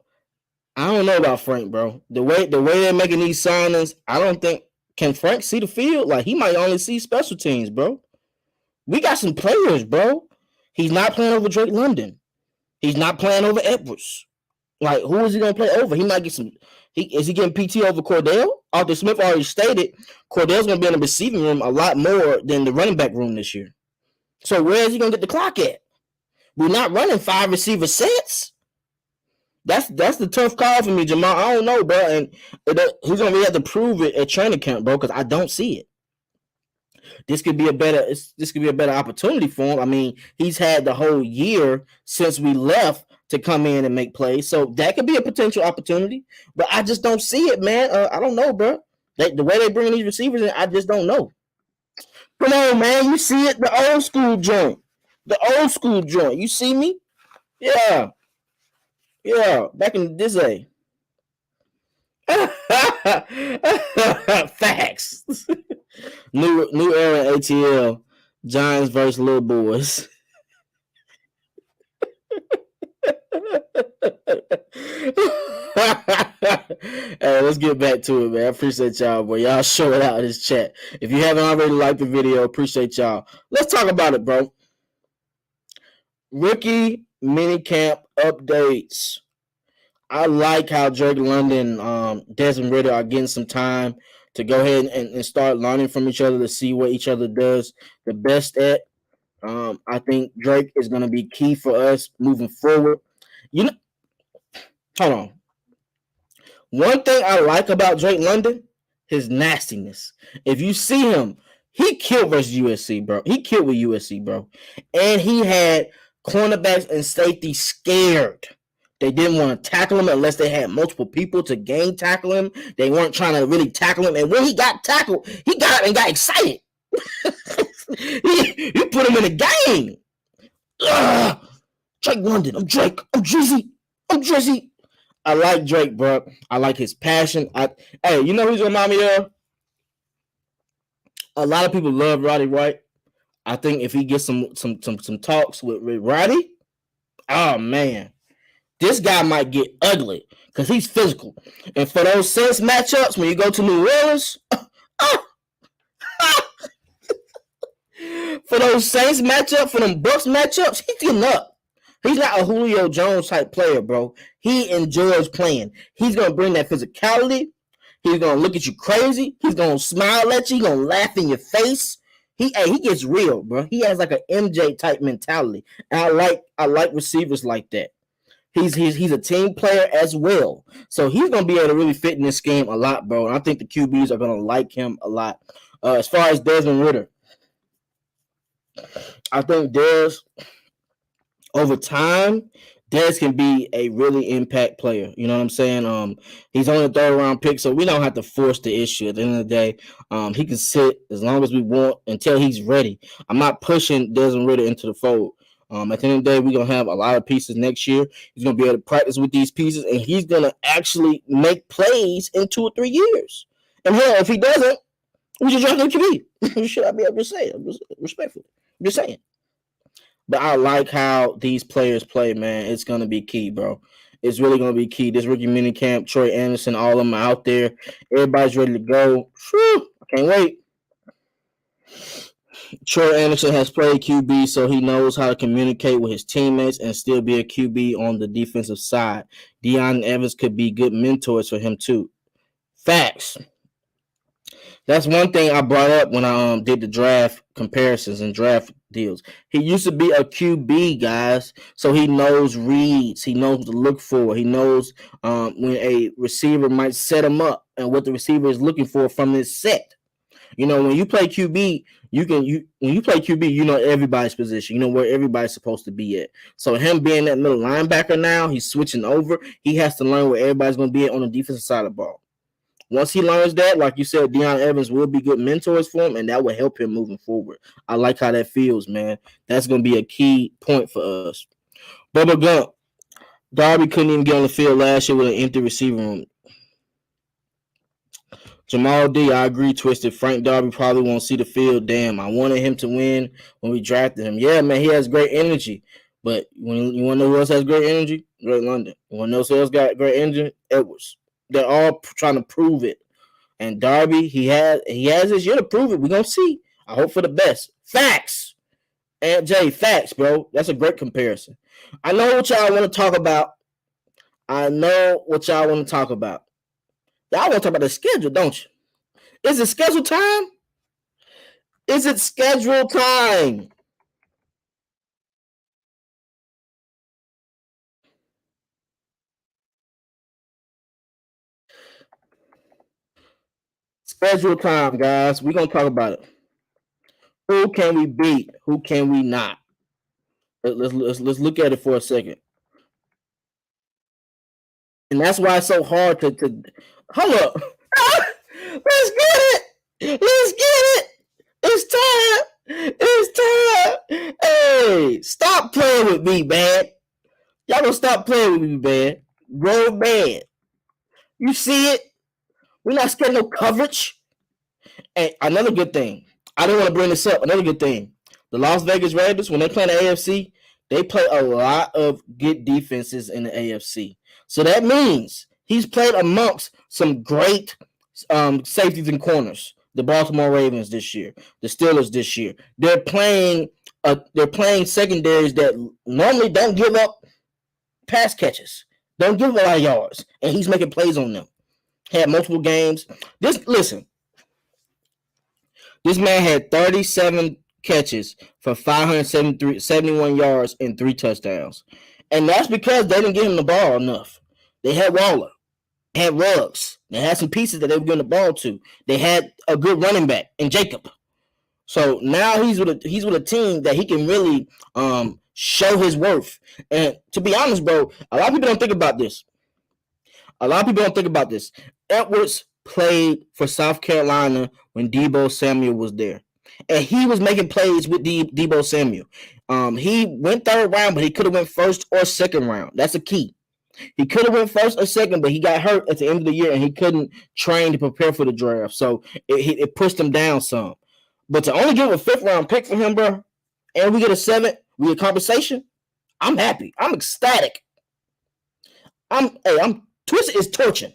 I don't know about Frank, bro. The way they're making these signings, I don't think, can Frank see the field? Like, he might only see special teams, bro. We got some players, bro. He's not playing over Drake London. He's not playing over Edwards. Like, who is he going to play over? He might get some. Is he getting PT over Cordell? Arthur Smith already stated Cordell's going to be in the receiving room a lot more than the running back room this year. So where is he going to get the clock at? We're not running 5 receiver sets. That's the tough call for me, Jamal. I don't know, bro. And he's going to really have to prove it at training camp, bro, because I don't see it. This could be a better opportunity for him. I mean, he's had the whole year since we left to come in and make plays. So that could be a potential opportunity, but I just don't see it, man. I don't know, bro. The way they bring these receivers in, I just don't know. Come on, man. You see it? The old school joint. The old school joint. You see me? Yeah. Yeah. Back in this day. Facts. New era ATL. Giants versus little boys. Hey, let's get back to it, man. I appreciate y'all, boy. Y'all show it out in this chat. If you haven't already liked the video, appreciate y'all. Let's talk about it, bro. Rookie minicamp updates. I like how Drake London, Desmond Ridder are getting some time to go ahead and start learning from each other to see what each other does the best at. I think Drake is going to be key for us moving forward. You know, hold on. One thing I like about Drake London, his nastiness. If you see him, he killed versus USC, bro. He killed with USC, bro. And he had cornerbacks and safety scared. They didn't want to tackle him unless they had multiple people to gang tackle him. They weren't trying to really tackle him. And when he got tackled, he got up and got excited. he put him in a game. Drake London. I'm Drake. I'm Drizzy. I'm Drizzy. I like Drake, bro. I like his passion. Hey, you know who's remind me of? A lot of people love Roddy White. I think if he gets some talks with Roddy, oh man, this guy might get ugly because he's physical. And for those Saints matchups, when you go to New Orleans, for those Saints matchups, for them Bucks matchups, he's getting up. He's not a Julio Jones type player, bro. He enjoys playing. He's going to bring that physicality. He's going to look at you crazy. He's going to smile at you. He's going to laugh in your face. He gets real, bro. He has like an MJ type mentality. And I like receivers like that. He's a team player as well. So he's going to be able to really fit in this game a lot, bro. And I think the QBs are going to like him a lot. As far as Desmond Ridder, I think Dez, over time, Dez can be a really impact player. You know what I'm saying? He's only a third round pick, so we don't have to force the issue. At the end of the day, he can sit as long as we want until he's ready. I'm not pushing Desmond Ridder into the fold. At the end of the day, we're going to have a lot of pieces next year. He's going to be able to practice with these pieces, and he's going to actually make plays in 2 or 3 years. And hell, if he doesn't, we should draft him QB. Should I be able to say it? Respectfully. I'm just saying. But I like how these players play, man. It's going to be key, bro. It's really going to be key. This rookie minicamp, Troy Anderson, all of them are out there. Everybody's ready to go. Whew, I can't wait. Troy Anderson has played QB, so he knows how to communicate with his teammates and still be a QB on the defensive side. Deion Evans could be good mentors for him, too. Facts. That's one thing I brought up when I did the draft comparisons and draft deals. He used to be a QB, guys, so he knows reads. He knows what to look for. He knows when a receiver might set him up and what the receiver is looking for from this set. You know, when you play QB, when you play QB, you know everybody's position. You know where everybody's supposed to be at. So him being that middle linebacker now, he's switching over. He has to learn where everybody's going to be at on the defensive side of the ball. Once he learns that, like you said, Deion Evans will be good mentors for him, and that will help him moving forward. I like how that feels, man. That's going to be a key point for us. Bubba Gump. Darby couldn't even get on the field last year with an empty receiver room. Jamal D, I agree, Twisted. Frank Darby probably won't see the field. Damn, I wanted him to win when we drafted him. Yeah, man, he has great energy. But when you want to know who else has great energy? Drake London. You want to know who else got great energy? Edwards. They're all trying to prove it. And Darby, he has this year to prove it. We're going to see. I hope for the best. Facts. And Jay, facts, bro. That's a great comparison. I know what y'all want to talk about. Y'all want to talk about the schedule, don't you? Is it schedule time? Is it schedule time? Schedule time, guys. We're going to talk about it. Who can we beat? Who can we not? Let's look at it for a second. And that's why it's so hard to hold up. Let's get it. Let's get it. It's time. It's time. Hey, stop playing with me, man. Y'all gonna stop playing with me, man. Grown man. You see it? We're not scared of no coverage. And another good thing, I didn't want to bring this up. Another good thing, the Las Vegas Raiders, when they play in the AFC, they play a lot of good defenses in the AFC. So that means he's played amongst some great safeties and corners. The Baltimore Ravens this year, the Steelers this year. They're playing secondaries that normally don't give up pass catches, don't give up a lot of yards, and he's making plays on them. Had multiple games. This man had 37 catches for 571 yards and 3 touchdowns. And that's because they didn't give him the ball enough. They had Waller. They had Ruggs. They had some pieces that they were giving the ball to. They had a good running back in Jacob. So now he's with a team that he can really show his worth. And to be honest, bro, a lot of people don't think about this. Edwards played for South Carolina when Deebo Samuel was there. And he was making plays with Deebo Samuel. He went third round, but he could have went first or second round. That's a key. He could have went first or second, but he got hurt at the end of the year, and he couldn't train to prepare for the draft. So it pushed him down some. But to only give a 5th round pick for him, bro, and we get a 7th, we get compensation, I'm happy. I'm ecstatic. I'm Twisted is torching.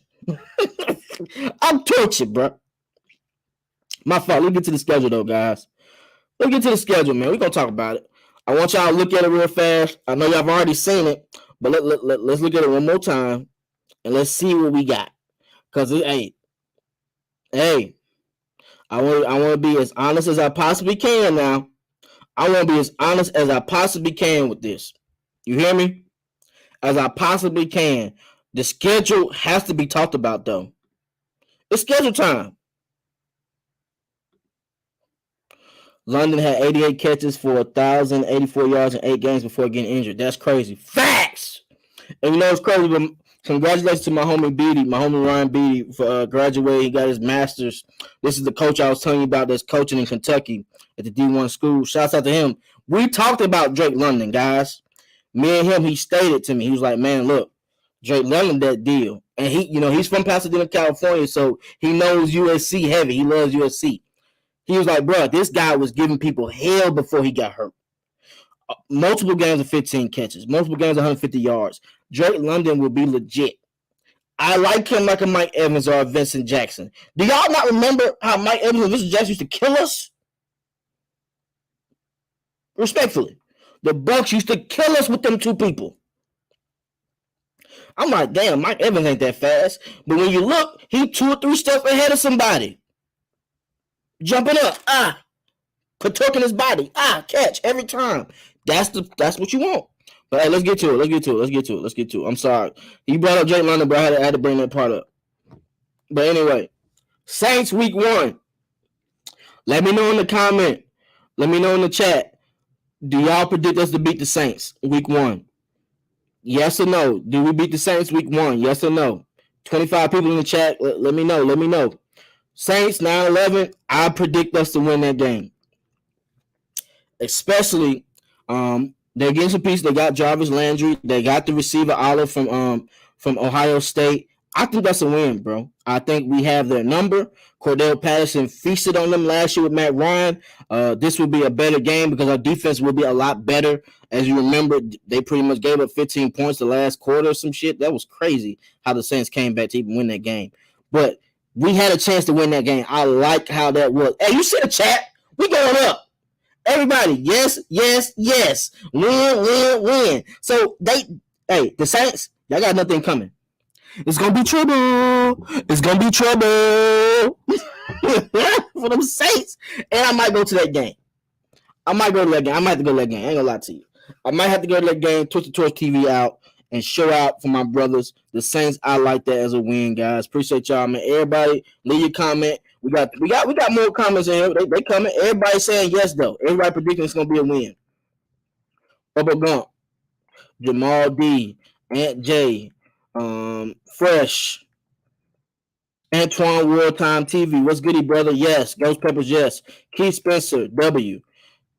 I'm tortured, bro. My fault. Let's get to the schedule, though, guys. Let's get to the schedule, man. We're going to talk about it. I want y'all to look at it real fast. I know y'all have already seen it, but let's look at it one more time, and let's see what we got. Because, hey, I want to be as honest as I possibly can now. I want to be as honest as I possibly can with this. You hear me? As I possibly can. The schedule has to be talked about, though. It's schedule time. London had 88 catches for 1,084 yards in 8 games before getting injured. That's crazy. Facts! And you know it's crazy, but congratulations to my homie Ryan Beatty for graduating. He got his master's. This is the coach I was telling you about that's coaching in Kentucky at the D1 school. Shouts out to him. We talked about Drake London, guys. Me and him, he stated to me. He was like, man, look, Drake London, that deal. And he's from Pasadena, California, so he knows USC heavy. He loves USC. He was like, bro, this guy was giving people hell before he got hurt. Multiple games of 15 catches, multiple games of 150 yards. Drake London will be legit. I like him like a Mike Evans or a Vincent Jackson. Do y'all not remember how Mike Evans and Vincent Jackson used to kill us? Respectfully. The Bucs used to kill us with them 2 people. I'm like, damn, Mike Evans ain't that fast. But when you look, he 2 or 3 steps ahead of somebody. Jumping up, contorting his body, catch every time. That's what you want. But hey, let's get to it. I'm sorry. You brought up Drake London, but I had to bring that part up. But anyway, Saints week 1. Let me know in the comment. Let me know in the chat. Do y'all predict us to beat the Saints week 1? Yes or no? Do we beat the Saints week 1? Yes or no? 25 people in the chat. Let me know. Saints 9-11. I predict us to win that game. Especially, they're getting some pieces. They got Jarvis Landry. They got the receiver Olive from Ohio State. I think that's a win, bro. I think we have their number. Cordell Patterson feasted on them last year with Matt Ryan. This will be a better game because our defense will be a lot better. As you remember, they pretty much gave up 15 points the last quarter or some shit. That was crazy how the Saints came back to even win that game. But we had a chance to win that game. I like how that was. Hey, you see the chat? We going up. Everybody, yes. Win. So the Saints, y'all got nothing coming. It's gonna be trouble. For them Saints. And I might go to that game. I might have to go to that game. I ain't gonna lie to you. I might have to go to that game, twist the Torch TV out, and show out for my brothers. The Saints, I like that as a win, guys. Appreciate y'all, man. Everybody, leave your comment. We got more comments in here. They coming. Everybody saying yes, though. Everybody predicting it's gonna be a win. Bubba Gump, Jamal D, Aunt J, Fresh. Antoine Wartime TV. What's goody, brother? Yes. Ghost Peppers, yes. Keith Spencer, W.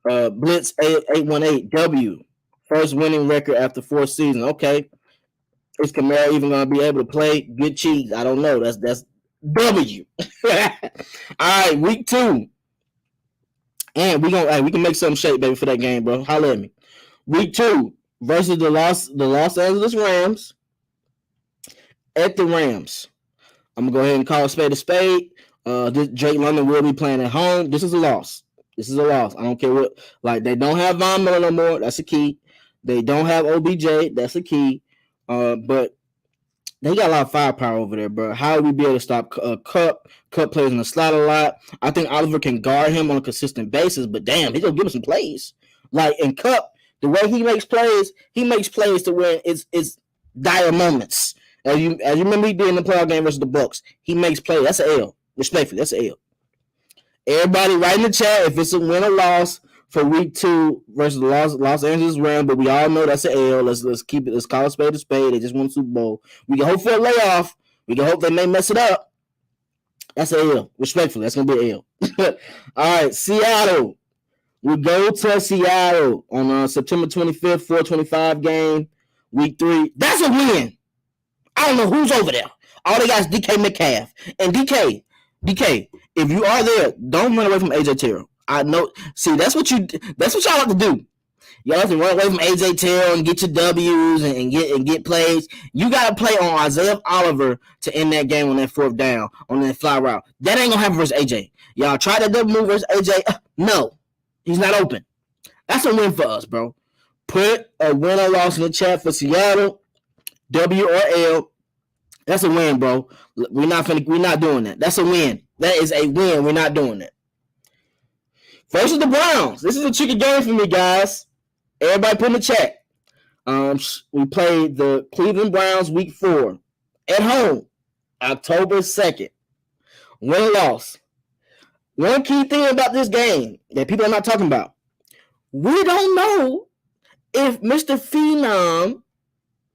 Blitz 818, W. First winning record after 4 seasons. Okay. Is Kamara even gonna be able to play? Good cheese. I don't know. That's W. All right, week 2. And we can make something shape, baby, for that game, bro. Holla at me. Week 2 versus the Los Angeles Rams at the Rams. I'm gonna go ahead and call a spade a spade. Drake London will be playing at home. This is a loss. I don't care what. Like, they don't have Von Miller no more. That's a key. They don't have OBJ. That's a key. But they got a lot of firepower over there, bro. How will we be able to stop Cup? Cup plays in the slot a lot. I think Oliver can guard him on a consistent basis, but damn, he's gonna give us some plays. Like, in Cup, the way he makes plays to where it's dire moments. As you remember, he did in the playoff game versus the Bucks. He makes plays. That's an L. Respectfully, that's an L. Everybody write in the chat if it's a win or loss for week 2 versus the Los Angeles Rams, but we all know that's an L. Let's keep it. Let's call a spade a spade. They just won the Super Bowl. We can hope for a layoff. We can hope they may mess it up. That's an L. Respectfully, that's gonna be an L. All right, Seattle. We go to Seattle on September 25th, 4:25 game, week 3. That's a win. I don't know who's over there. All they got is DK Metcalf. And DK, if you are there, don't run away from AJ Terrell. I know. See, that's what y'all have to do. Y'all have to run away from AJ Terrell and get your W's and get plays. You got to play on Isaiah Oliver to end that game on that 4th down, on that fly route. That ain't going to happen versus AJ. Y'all try that double move versus AJ. No, he's not open. That's a win for us, bro. Put a win or loss in the chat for Seattle. W or L. That's a win, bro. We're not doing that. That's a win. That is a win. We're not doing that. Versus the Browns. This is a tricky game for me, guys. Everybody put in the chat. We played the Cleveland Browns week 4 at home, October 2nd. Win or loss. One key thing about this game that people are not talking about. We don't know if Mr. Phenom,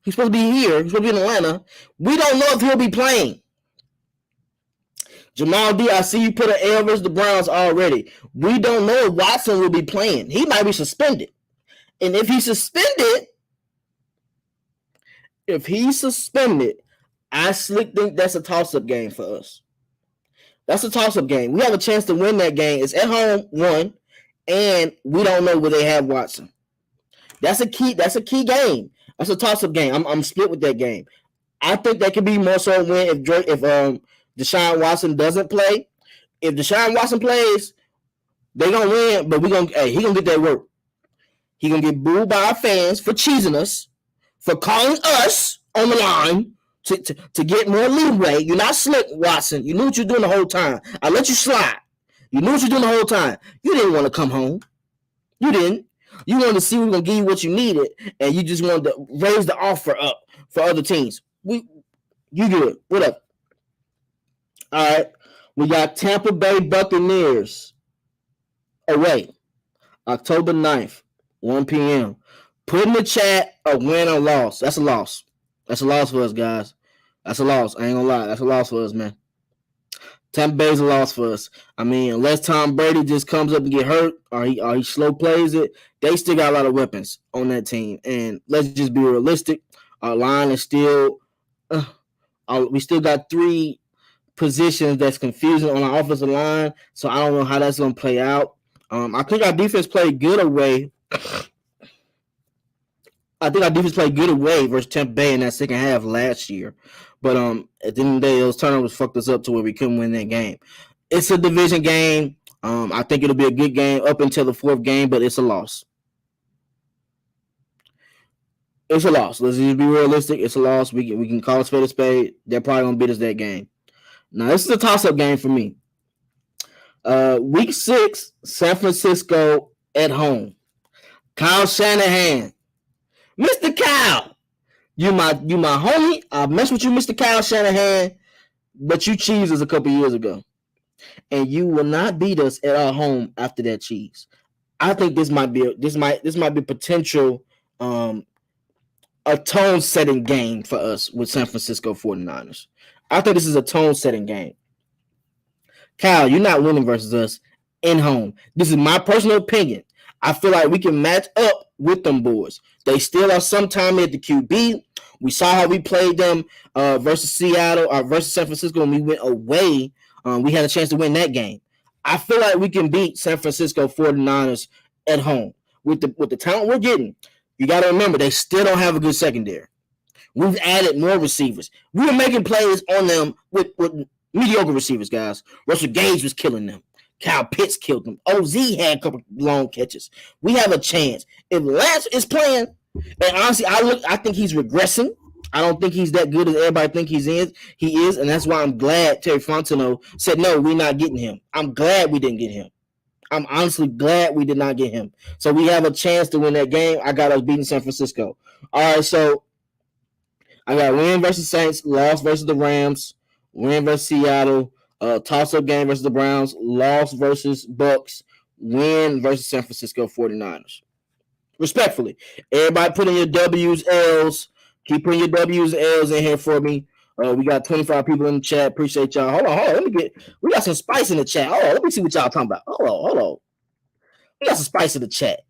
he's supposed to be here, he's supposed to be in Atlanta. We don't know if he'll be playing. Jamal D, I see you put an L versus the Browns already. We don't know if Watson will be playing. He might be suspended. And if he's suspended, I slick think that's a toss-up game for us. That's a toss-up game. We have a chance to win that game. It's at home, 1, and we don't know where they have Watson. That's a key game. That's a toss-up game. I'm split with that game. I think that could be more so a win if Deshaun Watson doesn't play. If Deshaun Watson plays, they're gonna win, but he gonna get that work. He gonna get booed by our fans for cheesing us, for calling us on the line to get more leeway. You're not slick, Watson. You knew what you're doing the whole time. I let you slide. You knew what you're doing the whole time. You didn't want to come home. You didn't. You wanted to see we were gonna give you what you needed, and you just wanted to raise the offer up for other teams. You good. What up? All right. We got Tampa Bay Buccaneers away, October 9th, 1 p.m. Put in the chat a win or loss. That's a loss. That's a loss for us, guys. That's a loss. I ain't gonna lie. That's a loss for us, man. Tampa Bay's a loss for us. I mean, unless Tom Brady just comes up and get hurt or he slow plays it, they still got a lot of weapons on that team. And let's just be realistic. Our line is still we still got 3 positions that's confusing on our offensive line, so I don't know how that's going to play out. I think our defense played good away. Versus Tampa Bay in that second half last year. But at the end of the day, those turnovers fucked us up to where we couldn't win that game. It's a division game. I think it'll be a good game up until the 4th game, but it's a loss. It's a loss. Let's just be realistic. It's a loss. We can call a spade a spade. They're probably going to beat us that game. Now, this is a toss-up game for me. Week 6, San Francisco at home. Kyle Shanahan. Mr. Kyle. You my homie. I mess with you, Mr. Kyle Shanahan, but you cheesed us a couple years ago. And you will not beat us at our home after that cheese. I think this might be potential a tone-setting game for us with San Francisco 49ers. I think this is a tone-setting game. Kyle, you're not winning versus us in home. This is my personal opinion. I feel like we can match up with them boys. They still are sometime at the QB. We saw how we played them versus Seattle or versus San Francisco when we went away. We had a chance to win that game. I feel like we can beat San Francisco 49ers at home with the talent we're getting. You got to remember, they still don't have a good secondary. We've added more receivers. We were making plays on them with mediocre receivers, guys. Russell Gage was killing them. Kyle Pitts killed them. OZ had a couple long catches. We have a chance. If Lance is playing, and honestly, I think he's regressing. I don't think he's that good as everybody think he is, and that's why I'm glad Terry Fontenot said, no, we're not getting him. I'm glad we didn't get him. I'm honestly glad we did not get him. So we have a chance to win that game. I got us beating San Francisco. All right, so I got win versus Saints, loss versus the Rams, win versus Seattle, toss-up game versus the Browns, loss versus Bucks, win versus San Francisco 49ers. Respectfully, everybody put in your W's, L's. Keep putting your W's and L's in here for me. We got 25 people in the chat. Appreciate y'all. Hold on. We got some spice in the chat. Hold on. Let me see what y'all talking about. Hold on. We got some spice in the chat.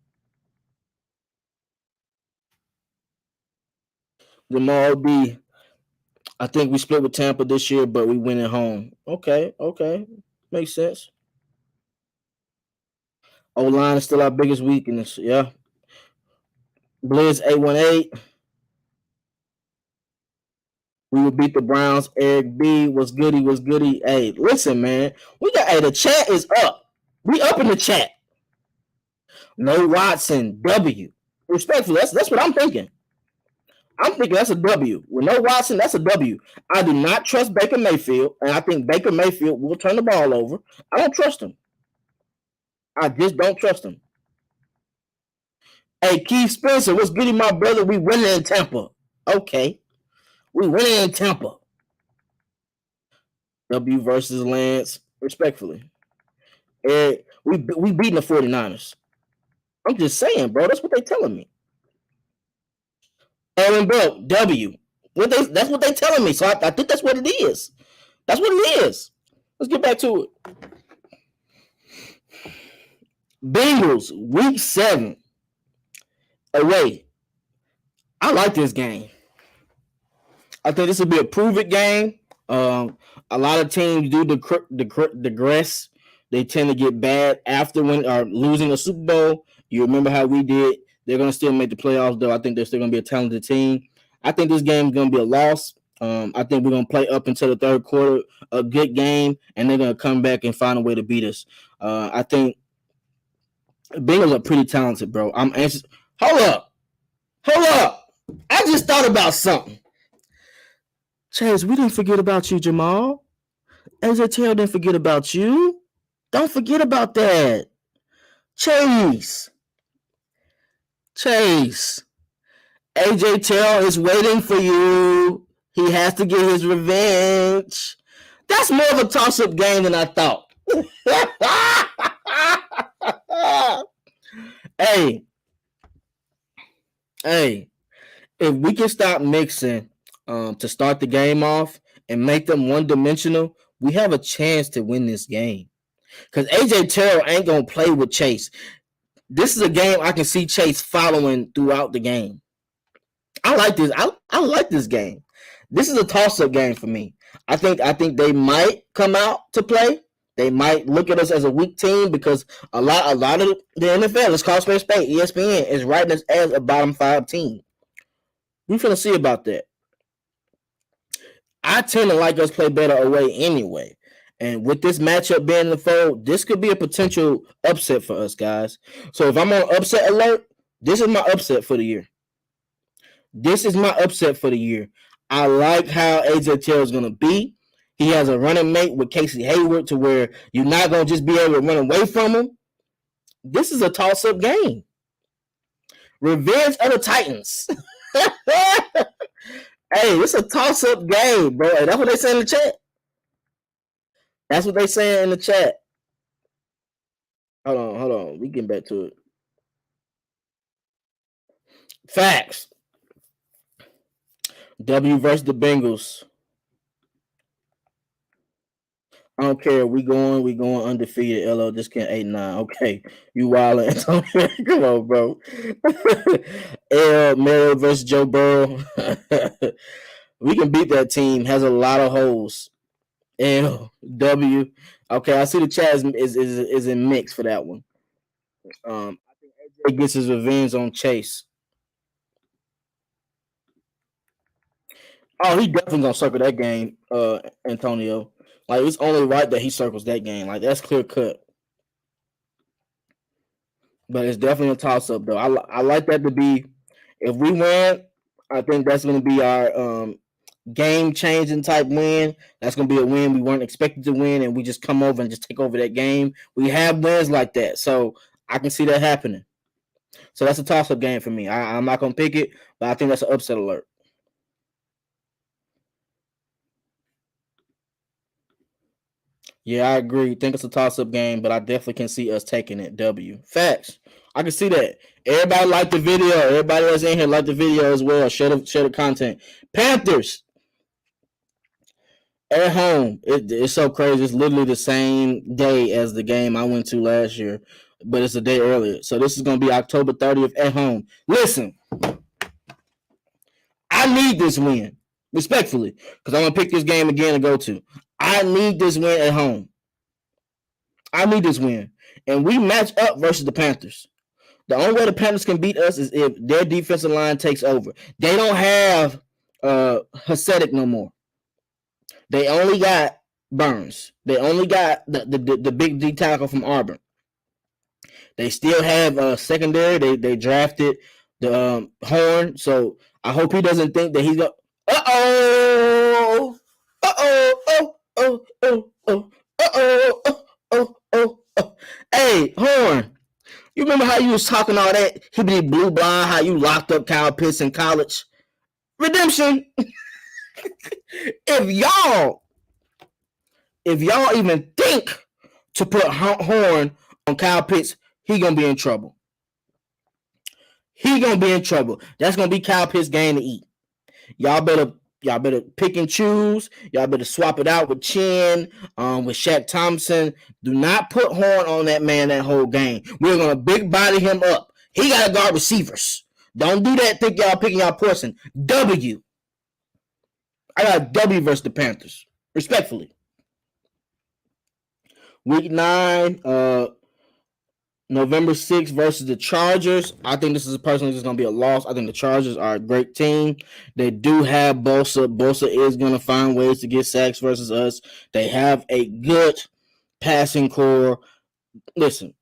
Jamal B. I think we split with Tampa this year, but we win at home. Okay. Makes sense. O-line is still our biggest weakness. Yeah. Blizz 818. We would beat the Browns. Eric B. Was goody. Hey, listen, man. The chat is up. We up in the chat. No Watson. W. Respectfully, that's what I'm thinking. I'm thinking that's a W. With no Watson, that's a W. I do not trust Baker Mayfield, and I think Baker Mayfield will turn the ball over. I don't trust him. I just don't trust him. Hey, Keith Spencer, what's good, my brother? We winning in Tampa. Okay. We winning in Tampa. W versus Lance, respectfully. We beating the 49ers. I'm just saying, bro. That's what they telling me. Aaron Bell, W. That's what they telling me. So I think that's what it is. That's what it is. Let's get back to it. Bengals, week 7. Away. I like this game. I think this will be a prove-it game. A lot of teams do digress. They tend to get bad after losing a Super Bowl. You remember how we did. They're going to still make the playoffs, though. I think they're still going to be a talented team. I think this game is going to be a loss. I think we're going to play up until the third quarter, a good game, and they're going to come back and find a way to beat us. I think Bengals are pretty talented, bro. I'm anxious. Hold up. I just thought about something. Chase, we didn't forget about you, Jamal. AJ Taylor didn't forget about you. Don't forget about that. Chase. AJ Taylor is waiting for you. He has to get his revenge. That's more of a toss-up game than I thought. Hey, if we can stop mixing to start the game off and make them one-dimensional, we have a chance to win this game. Because AJ Terrell ain't going to play with Chase. This is a game I can see Chase following throughout the game. I like this. I like this game. This is a toss-up game for me. I think they might come out to play. They might look at us as a weak team because a lot of the NFL, let's call space, ESPN is writing us as a bottom 5 team. We're finna see about that. I tend to like us play better away anyway. And with this matchup being in the fold, this could be a potential upset for us, guys. So if I'm on upset alert, this is my upset for the year. I like how AJ Taylor is going to be. He has a running mate with Casey Hayward to where you're not going to just be able to run away from him. This is a toss-up game. Revenge of the Titans. Hey, this is a toss-up game, bro. Hey, that's what they say in the chat. That's what they saying in the chat. Hold on. We getting back to it. Facts. W versus the Bengals. I don't care. We going undefeated. LO just can't 8-9. Okay. You wild Antonio. Come on, bro. L Merrill versus Joe Burrow. We can beat that team. Has a lot of holes. L W. Okay, I see the chat is in mix for that one. I think AJ gets his revenge on Chase. Oh, he definitely gonna circle that game, Antonio. Like it's only right that he circles that game. Like that's clear cut. But it's definitely a toss up though. I like that to be. If we win, I think that's gonna be our game changing type win. That's gonna be a win we weren't expected to win, and we just come over and just take over that game. We have wins like that, so I can see that happening. So that's a toss up game for me. I'm not gonna pick it, but I think that's an upset alert. Yeah, I agree. Think it's a toss up game, but I definitely can see us taking it. W. Facts. I can see that. Everybody like the video. Everybody that's in here like the video as well. Share the content. Panthers at home. It's so crazy. It's literally the same day as the game I went to last year, but it's a day earlier. So this is gonna be October 30th at home. Listen, I need this win, respectfully, because I'm gonna pick this game again to go to. I need this win at home. I need this win. And we match up versus the Panthers. The only way the Panthers can beat us is if their defensive line takes over. They don't have Hasedic no more. They only got Burns. They only got the big D tackle from Auburn. They still have secondary. They drafted the Horn. So I hope he doesn't think that he's going. Uh-oh. Uh-oh. Oh, oh, oh, oh. Uh-oh. Hey, Horn. You remember how you was talking all that hibbity blue blind, how you locked up Kyle Pitts in college? Redemption. if y'all even think to put Horn on Kyle Pitts, he gonna be in trouble. He gonna be in trouble. That's gonna be Kyle Pitts' game to eat. Y'all better pick and choose. Y'all better swap it out with Chin, with Shaq Thompson. Do not put Horn on that man that whole game. We're gonna big body him up. He got to guard receivers. Don't do that. Think y'all picking y'all person. W. I got W versus the Panthers. Respectfully. Week 9, November 6th versus the Chargers. I think this is personally just going to be a loss. I think the Chargers are a great team. They do have Bosa. Bosa is going to find ways to get sacks versus us. They have a good passing core. Listen,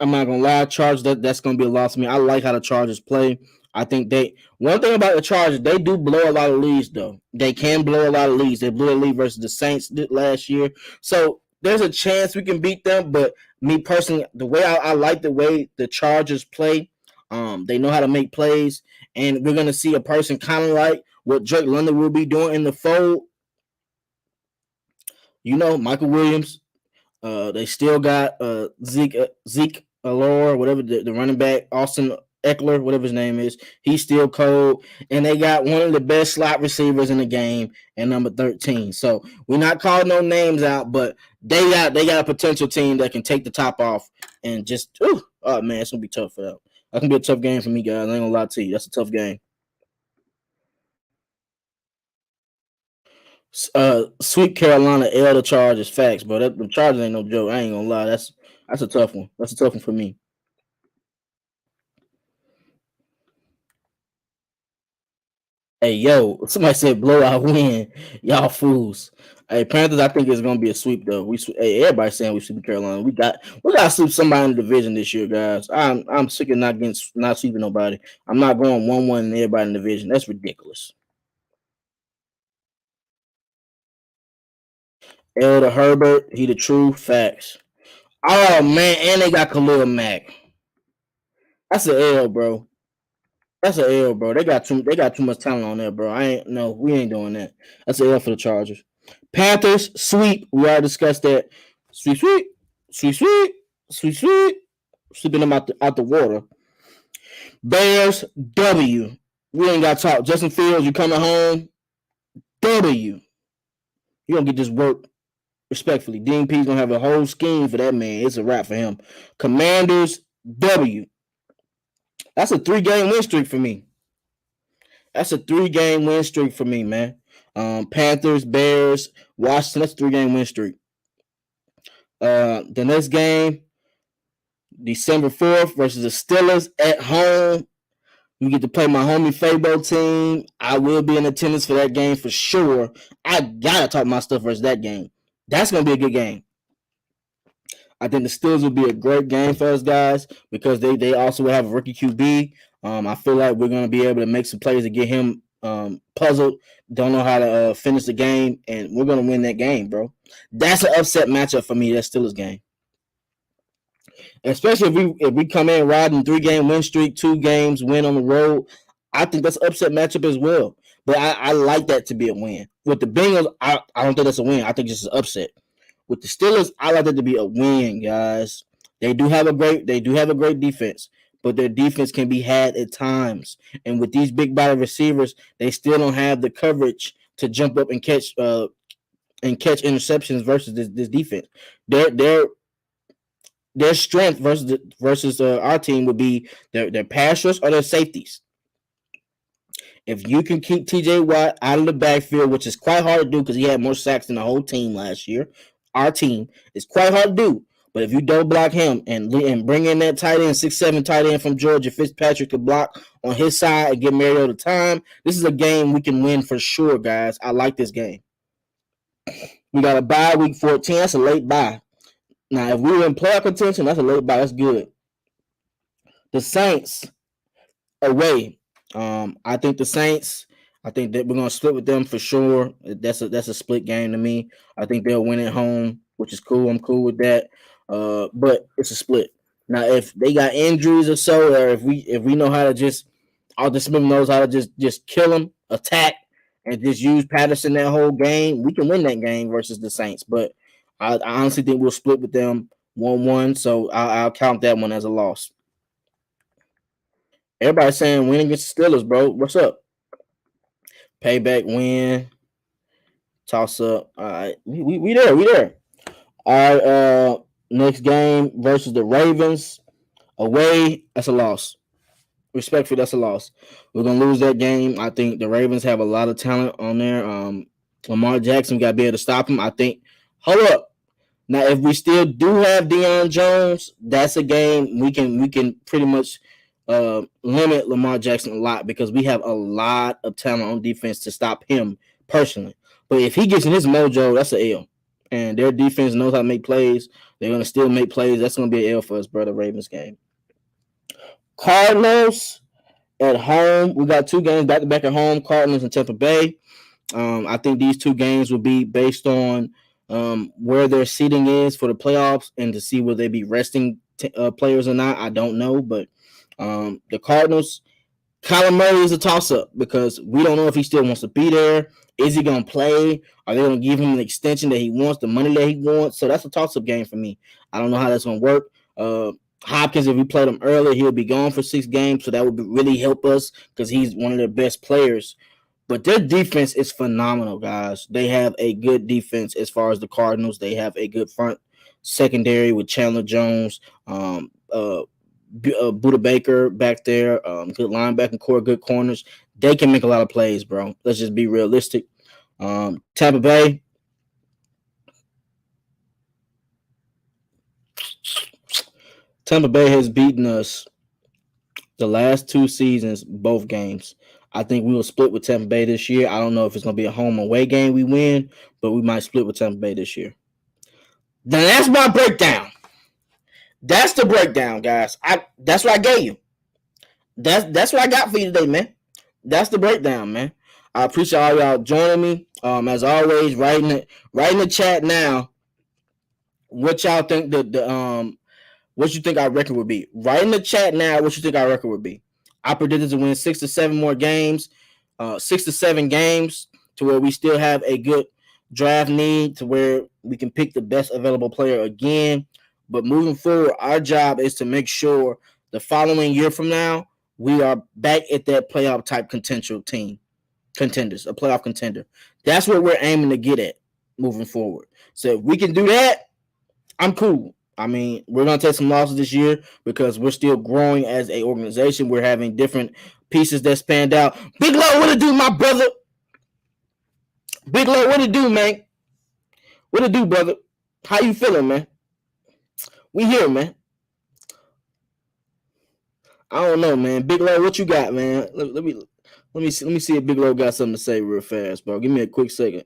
I'm not going to lie. Chargers, that's going to be a loss to me. I like how the Chargers play. I think one thing about the Chargers, they do blow a lot of leads, though. They can blow a lot of leads. They blew a lead versus the Saints last year. So there's a chance we can beat them, but me personally, the way I like the way the Chargers play, they know how to make plays, and we're going to see a person kind of like what Drake London will be doing in the fold. You know, Michael Williams. They still got Zeke Allure, whatever the running back, Austin Eckler, whatever his name is. He's still cold, and they got one of the best slot receivers in the game at number 13. So we're not calling no names out, but they got a potential team that can take the top off and just oh man, it's gonna be tough for them. That's gonna be a tough game for me, guys. I ain't gonna lie to you. That's a tough game. Sweet Carolina L the Chargers, facts, but the Chargers ain't no joke. I ain't gonna lie. That's a tough one. That's a tough one for me. Hey, yo, somebody said blowout win. Y'all fools. Hey, Panthers, I think it's gonna be a sweep though. Hey, everybody saying we sweep Carolina. We got to sweep somebody in the division this year, guys. I'm sick of not sweeping nobody. I'm not going 1-1 in everybody in the division. That's ridiculous. L to Herbert, he the true facts. Oh man, and they got Khalil Mack. That's an L, bro. That's an L, bro. They got too much talent on there, bro. We ain't doing that. That's an L for the Chargers. Panthers sweep. We already discussed that. Sweep, sweep, sweep, sweep, sweep, sweep. Sweeping them out the water. Bears W. We ain't got to talk. Justin Fields, you coming home? W. You're gonna get this work respectfully. DMP's gonna have a whole scheme for that man. It's a wrap for him. Commanders W. That's a 3-game win streak for me. That's a 3-game win streak for me, man. Panthers, Bears, Washington. That's a 3-game win streak. The next game, December 4th versus the Steelers at home. You get to play my homie Fabo team. I will be in attendance for that game for sure. I gotta talk my stuff versus that game. That's gonna be a good game. I think the Steelers will be a great game for us guys because they also will have a rookie QB. I feel like we're gonna be able to make some plays to get him puzzled. Don't know how to finish the game, and we're gonna win that game, bro. That's an upset matchup for me. That Steelers game. Especially if we come in riding 3-game win streak, 2 games win on the road, I think that's an upset matchup as well. But I like that to be a win. With the Bengals, I don't think that's a win. I think it's just an upset. With the Steelers, I like that to be a win, guys. They do have a great defense, but their defense can be had at times. And with these big body receivers, they still don't have the coverage to jump up and catch interceptions versus this defense. Their strength versus our team would be their pass rush or their safeties. If you can keep TJ Watt out of the backfield, which is quite hard to do because he had more sacks than the whole team last year, our team is quite hard to do. But if you double block him and bring in that tight end, 6'7" tight end from Georgia, Fitzpatrick to block on his side and give Mariota time, this is a game we can win for sure, guys. I like this game. We got a bye week 14. That's a late bye. Now, if we were in playoff contention, that's a late bye. That's good. The Saints away. I think the Saints. I think that we're gonna split with them for sure. That's a split game to me. I think they'll win at home, which is cool. I'm cool with that. But it's a split. Now, if they got injuries or so, or if we know how to just, Arthur Smith knows how to just kill them, attack, and just use Patterson that whole game, we can win that game versus the Saints. But I honestly think we'll split with them 1-1. So I'll count that one as a loss. Everybody's saying win against the Steelers, bro. What's up? Payback win. Toss up. All right. We there. All right. Next game versus the Ravens. Away. That's a loss. Respectfully, that's a loss. We're gonna lose that game. I think the Ravens have a lot of talent on there. Lamar Jackson, we gotta be able to stop him. I think. Hold up. Now, if we still do have Deion Jones, that's a game we can pretty much limit Lamar Jackson a lot because we have a lot of talent on defense to stop him personally. But if he gets in his mojo, that's an L. And their defense knows how to make plays. They're going to still make plays. That's going to be an L for us, brother. Ravens game. Cardinals at home. We got 2 games back-to-back at home, Cardinals and Tampa Bay. I think these 2 games will be based on where their seating is for the playoffs and to see will they be resting players or not. I don't know, but the Cardinals, Kyler Murray is a toss-up because we don't know if he still wants to be there. Is he going to play? Are they going to give him an extension that he wants, the money that he wants? So that's a toss-up game for me. I don't know how that's going to work. Hopkins, if we played him early, he'll be gone for 6 games, so that would really help us because he's one of their best players. But their defense is phenomenal, guys. They have a good defense as far as the Cardinals. They have a good front secondary with Chandler Jones, Buda Baker back there, good linebacking core, good corners. They can make a lot of plays, bro. Let's just be realistic. Tampa Bay. Tampa Bay has beaten us the last 2 seasons, both games. I think we will split with Tampa Bay this year. I don't know if it's going to be a home away game we win, but we might split with Tampa Bay this year. Then that's my breakdown. That's the breakdown, guys. That's what I gave you. That's what I got for you today, man. That's the breakdown, man. I appreciate all y'all joining me. As always, write in the chat now what y'all think what you think our record would be. Write in the chat now what you think our record would be. I predicted to win 6 to 7 more games, 6 to 7 games to where we still have a good draft need to where we can pick the best available player again. But moving forward, our job is to make sure the following year from now, we are back at that playoff type potential team. contenders, a playoff contender. That's what we're aiming to get at moving forward. So if we can do that, I'm cool. I mean, we're gonna take some losses this year because we're still growing as a organization. We're having different pieces that spanned out. Big Low, what it do, my brother? Big Low, what it do, man? What it do, brother? How you feeling, man? We here, man. I don't know, man. Big Low, what you got, man? Let me see if Big Low got something to say real fast, bro. Give me a quick second.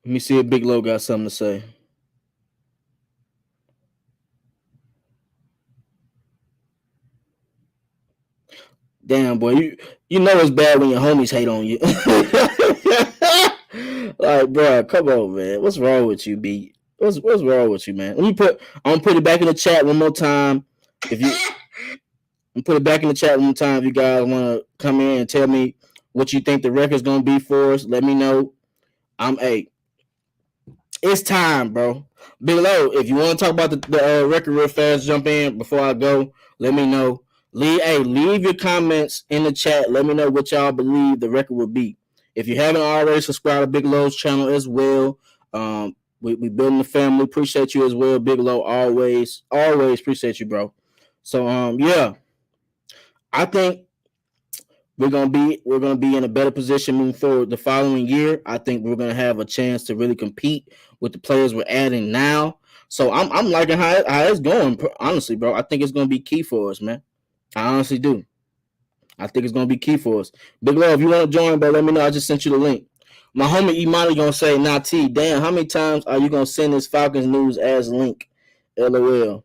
Let me see if Big Low got something to say. Damn, boy, you know it's bad when your homies hate on you. Like, bro, come on, man. What's wrong with you, B? What's wrong with you, man? I'm gonna put it back in the chat one more time. If you put it back in the chat one more time, if you guys want to come in and tell me what you think the record's gonna be for us, let me know. It's time, bro. Below, if you want to talk about the record real fast, jump in before I go. Let me know. Leave your comments in the chat. Let me know what y'all believe the record will be. If you haven't already, subscribe to Big Low's channel as well. We building the family. Appreciate you as well, Big Low. Always appreciate you, bro. So yeah, I think we're gonna be in a better position moving forward the following year. I think we're gonna have a chance to really compete with the players we're adding now. So I'm liking how it's going. Honestly, bro, I think it's gonna be key for us, man. I honestly do. I think it's gonna be key for us. Big Love, if you want to join, bro, let me know. I just sent you the link. My homie Imani gonna say, "Nah, T, damn, how many times are you gonna send this Falcons news as link?" LOL.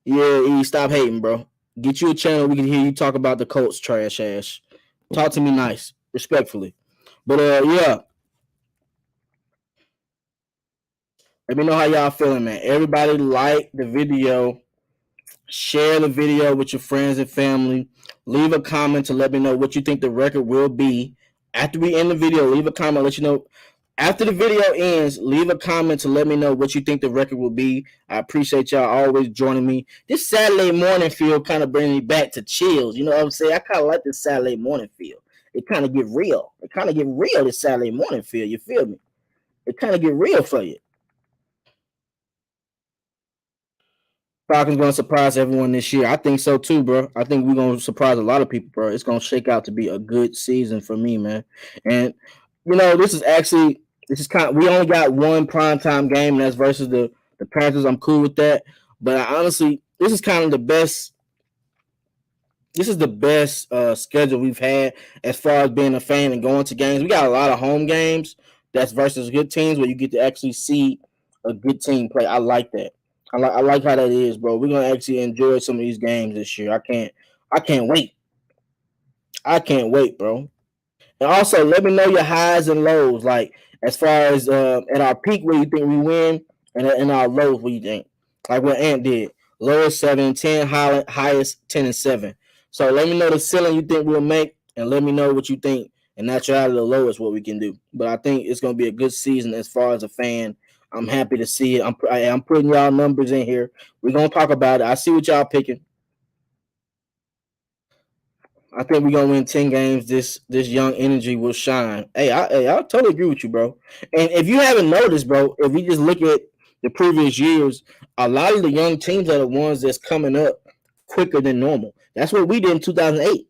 Yeah, E, stop hating, bro. Get you a channel we can hear you talk about the Colts trash ass. Talk to me nice, respectfully. But yeah. Let me know how y'all feeling, man. Everybody like the video. Share the video with your friends and family. Leave a comment to let me know what you think the record will be. After we end the video, leave a comment, let you know. After the video ends, leave a comment to let me know what you think the record will be. I appreciate y'all always joining me. This Saturday morning feel kind of bringing me back to chills. You know what I'm saying? I kind of like this Saturday morning feel. It kind of get real. It kind of get real this Saturday morning feel. You feel me? It kind of get real for you. Falcons gonna surprise everyone this year. I think so too, bro. I think we're gonna surprise a lot of people, bro. It's gonna shake out to be a good season for me, man. And this is kind of we only got one primetime game, and that's versus the Panthers. I'm cool with that. But honestly, this is kind of the best. This is the best schedule we've had as far as being a fan and going to games. We got a lot of home games that's versus good teams where you get to actually see a good team play. I like that. I like how that is, bro. We're gonna actually enjoy some of these games this year. I can't wait. I can't wait, bro. And also, let me know your highs and lows. Like as far as at our peak, where you think we win, and in our lows, what you think? Like what Ant did, lowest 7-10, highest 10-7. So let me know the ceiling you think we'll make, and let me know what you think. And that's out of the lowest what we can do. But I think it's gonna be a good season as far as a fan. I'm happy to see it. I'm putting y'all numbers in here. We're gonna talk about it. I see what y'all picking. I think we're gonna win 10 games. This young energy will shine. I totally agree with you, bro. And if you haven't noticed, bro, if we just look at the previous years, a lot of the young teams are the ones that's coming up quicker than normal. That's what we did in 2008.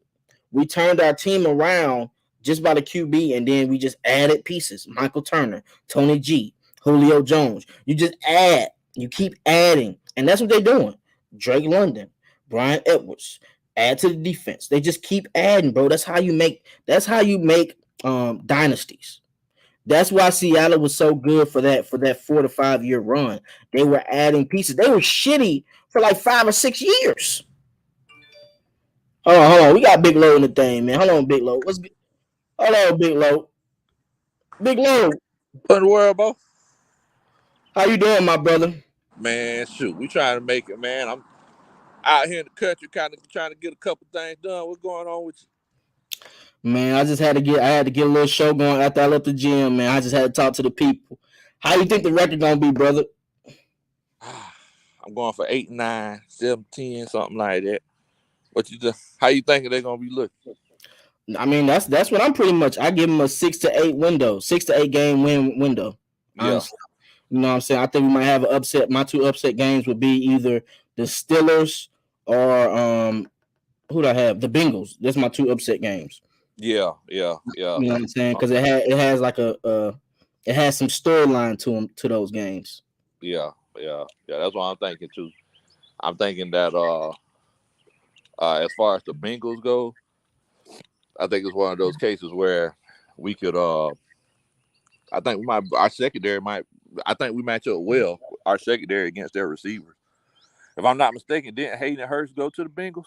We turned our team around just by the QB, and then we just added pieces. Michael Turner, Tony G, Julio Jones. You just add. You keep adding, and that's what they're doing. Drake London, Bryan Edwards. Add to the defense. They just keep adding, bro. That's how you make. That's how you make dynasties. That's why Seattle was so good for that 4 to 5 year run. They were adding pieces. They were shitty for like 5 or 6 years. Hold on. We got Big Low in the thing, man. Hold on, Big Low. What's good? Hold on, Big Low. Big Low, What in the world, bro? how you doing, my brother? Man, shoot, we trying to make it, man. I'm out here in the country, kind of trying to get a couple things done. What's going on with Man, I had to get a little show going after I left the gym, man. I just had to talk to the people. How you think the record gonna be, brother? you? I'm going for 8, 9, 7, 10, something like that. How you thinking they're gonna be looking? I mean, that's what I'm pretty much. I give them a 6 to 8 game win window. Yeah, Honestly, you know what I'm saying. I think we might have an upset. My two upset games would be either the Steelers or who do I have? The Bengals. That's my two upset games. yeah. You know what I'm saying? Because it has like it has some storyline to them to those games. Yeah. That's what I'm thinking too. I'm thinking that as far as the Bengals go, I think it's one of those cases where we could I think we might our secondary might I think we match up well our secondary against their receivers. If I'm not mistaken, didn't Hayden Hurst go to the Bengals?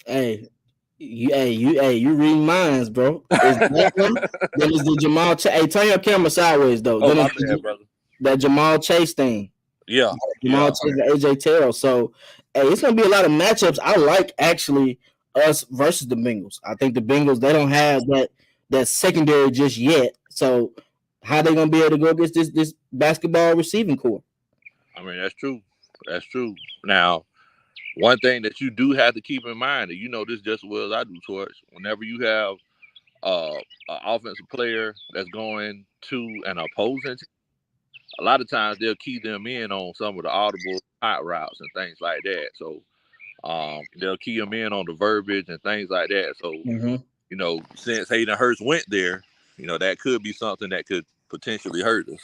Hey, you read minds, bro. Is that one? Then is the Jamal Chase? Hey, turn your camera sideways though. Oh, Then my it's bad, brother. that Jamal Chase thing. Yeah, Jamal Chase and AJ Terrell. So, hey, it's gonna be a lot of matchups. I like actually us versus the Bengals. I think the Bengals they don't have that secondary just yet. So, how they gonna be able to go against this basketball receiving core? I mean that's true. That's true. Now, one thing that you do have to keep in mind, and you know this just as well as I do, Torch, whenever you have an offensive player that's going to an opposing team, a lot of times they'll key them in on some of the audible hot routes and things like that. So they'll key them in on the verbiage and things like that. So, you know, since Hayden Hurst went there, you know, that could be something that could potentially hurt us.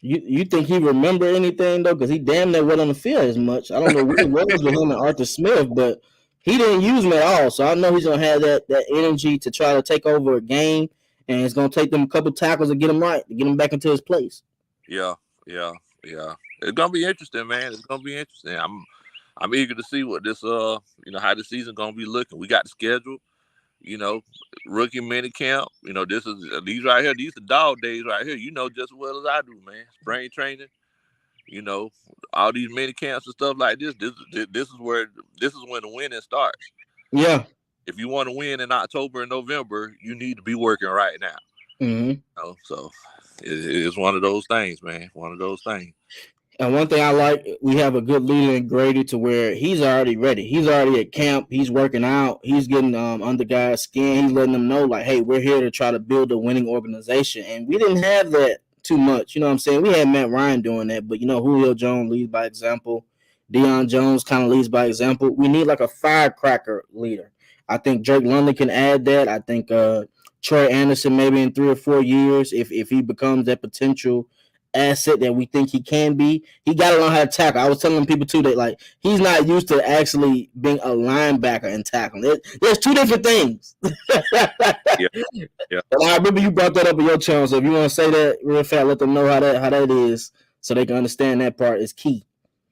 You think he remember anything though? Because he damn near went on the field as much. I don't know what it was with him and Arthur Smith, but he didn't use him at all. So I know he's gonna have that energy to try to take over a game, and it's gonna take them a couple tackles to get him right, to get him back into his place. Yeah. It's gonna be interesting, man. It's gonna be interesting. I'm eager to see what this you know, how the season gonna be looking. We got the schedule, you know, rookie mini camp. You know, these right here, these are dog days right here. You know just as well as I do, man. Spring training, you know, all these mini camps and stuff like this. This is when the winning starts. Yeah. If you want to win in October and November, you need to be working right now. Mm-hmm. You know, so it's one of those things, man. One of those things. And one thing I like, we have a good leader in Grady to where he's already ready. He's already at camp. He's working out. He's getting under guys' skin. He's letting them know, like, hey, we're here to try to build a winning organization. And we didn't have that too much. You know what I'm saying? We had Matt Ryan doing that, but, you know, Julio Jones leads by example. Deion Jones kind of leads by example. We need like a firecracker leader. I think Drake London can add that. I think Troy Anderson maybe in 3 or 4 years, if he becomes that potential asset that we think he can be, he got to learn how to tackle. I was telling people too that like he's not used to actually being a linebacker and tackling. There's two different things. Yeah. And I remember you brought that up in your channel. So if you want to say that real fast, let them know how that is, so they can understand that part is key.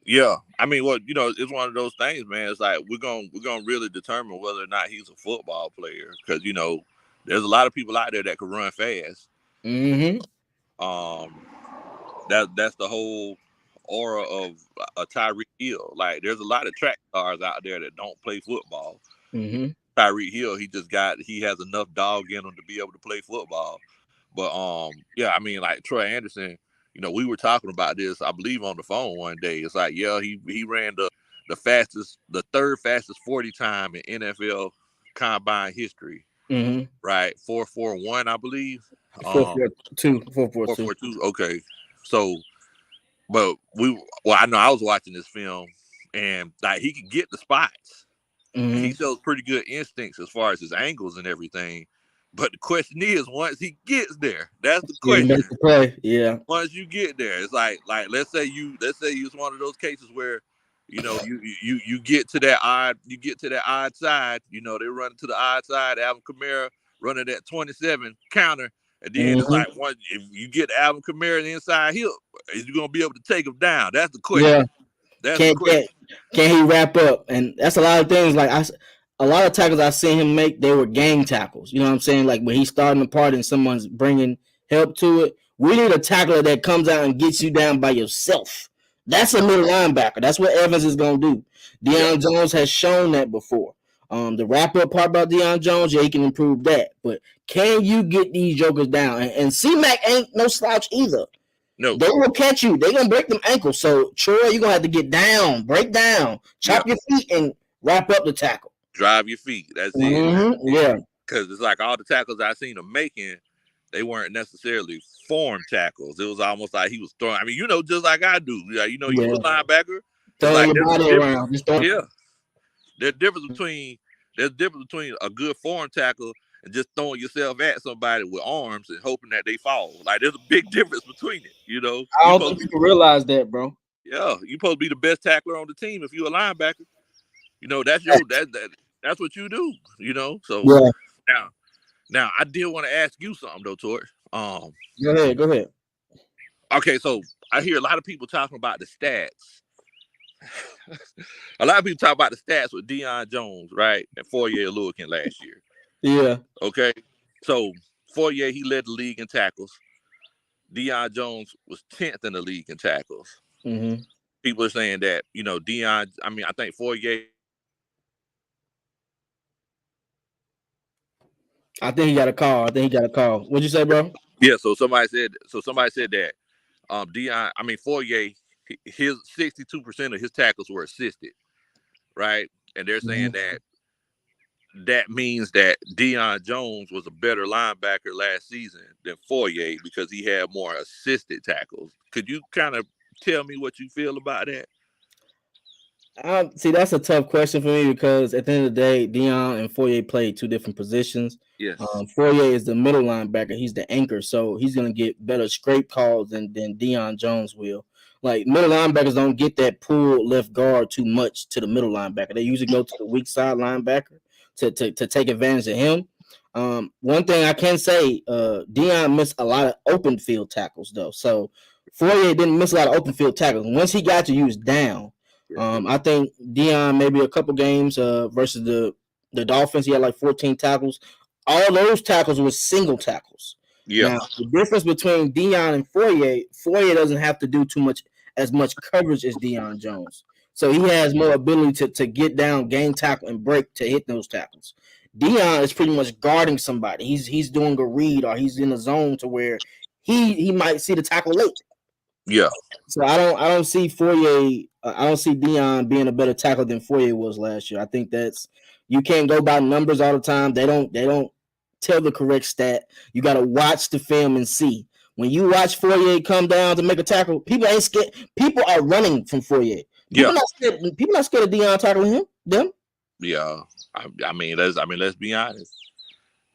Yeah, I mean, well, you know, it's one of those things, man. It's like we're gonna really determine whether or not he's a football player, because you know, there's a lot of people out there that can run fast. Mm-hmm. That's the whole aura of a Tyreek Hill. Like, there's a lot of track stars out there that don't play football. Mm-hmm. Tyreek Hill, he has enough dog in him to be able to play football. But yeah, I mean, like Troy Anderson, you know, we were talking about this, I believe, on the phone one day. It's like, yeah, he ran the third fastest 40 time in NFL combine history. Mm-hmm. Right, 4.41, I believe. 4.42. Okay, so, but I know I was watching this film, and like he could get the spots. Mm-hmm. And he shows pretty good instincts as far as his angles and everything. But the question is, once he gets there, that's the question. Make the play. Yeah. Once you get there, it's like let's say it's one of those cases where, you know, you get to that odd side. You know, they're running to the odd side. Alvin Kamara running that 27 counter, and then it's like, if you get Alvin Kamara the inside hip, is you gonna be able to take him down? That's the question. Yeah. That's the question. Can he wrap up? And that's a lot of things. Like a lot of tackles I seen him make, they were gang tackles. You know what I'm saying? Like when he's starting a part and someone's bringing help to it. We need a tackler that comes out and gets you down by yourself. That's a middle linebacker. That's what Evans is going to do. Deion Jones has shown that before. The wrap-up part about Deion Jones, yeah, he can improve that. But can you get these jokers down? And C-Mac ain't no slouch either. No. They will catch you. They're going to break them ankles. So, Troy, you're going to have to get down, break down, chop your feet, and wrap up the tackle. Drive your feet. That's it. Yeah. Because it's like all the tackles I seen him making, they weren't necessarily form tackles. It was almost like he was throwing. I mean, just like I do. You a linebacker. It's throwing like your body around. Just throwing. Yeah. There's a difference between a good form tackle and just throwing yourself at somebody with arms and hoping that they fall. Like there's a big difference between it. I don't think you can realize that, bro. Yeah, you're supposed to be the best tackler on the team if you're a linebacker. That's what you do. So yeah. Now I did want to ask you something though, Torch. Go ahead. Okay, so I hear a lot of people talking about the stats. A lot of people talk about the stats with Deion Jones, right? And Foye Oluokun last year. Yeah. Okay. So Foye, he led the league in tackles. Deion Jones was 10th in the league in tackles. Mm-hmm. People are saying that, Deion, I think Foye. I think he got a call. What'd you say, bro? Yeah, so somebody said that Deion, Foye, his 62% of his tackles were assisted, right? And they're saying that means that Deion Jones was a better linebacker last season than Foye because he had more assisted tackles. Could you kind of tell me what you feel about that? See, that's a tough question for me because at the end of the day, Deion and Foye played two different positions. Yes. Foye is the middle linebacker. He's the anchor, so he's going to get better scrape calls than Deion Jones will. Like, middle linebackers don't get that pull left guard too much to the middle linebacker. They usually go to the weak side linebacker to take advantage of him. One thing I can say, Deion missed a lot of open field tackles, though. So Foye didn't miss a lot of open field tackles. Once he got you was down. I think Deion maybe a couple games versus the Dolphins, he had like 14 tackles. All those tackles were single tackles. Yeah. Now, the difference between Deion and Foye doesn't have to do as much coverage as Deion Jones. So he has more ability to get down, gain tackle, and break to hit those tackles. Deion is pretty much guarding somebody. He's doing a read or he's in a zone to where he might see the tackle late. Yeah. So I don't see Foye. I don't see Deion being a better tackler than Foye was last year. I think you can't go by numbers all the time. They don't tell the correct stat. You got to watch the film and see. When you watch Foye come down to make a tackle, people ain't scared. People are running from Foye. People not scared of Deion tackling them. Yeah. Let's be honest.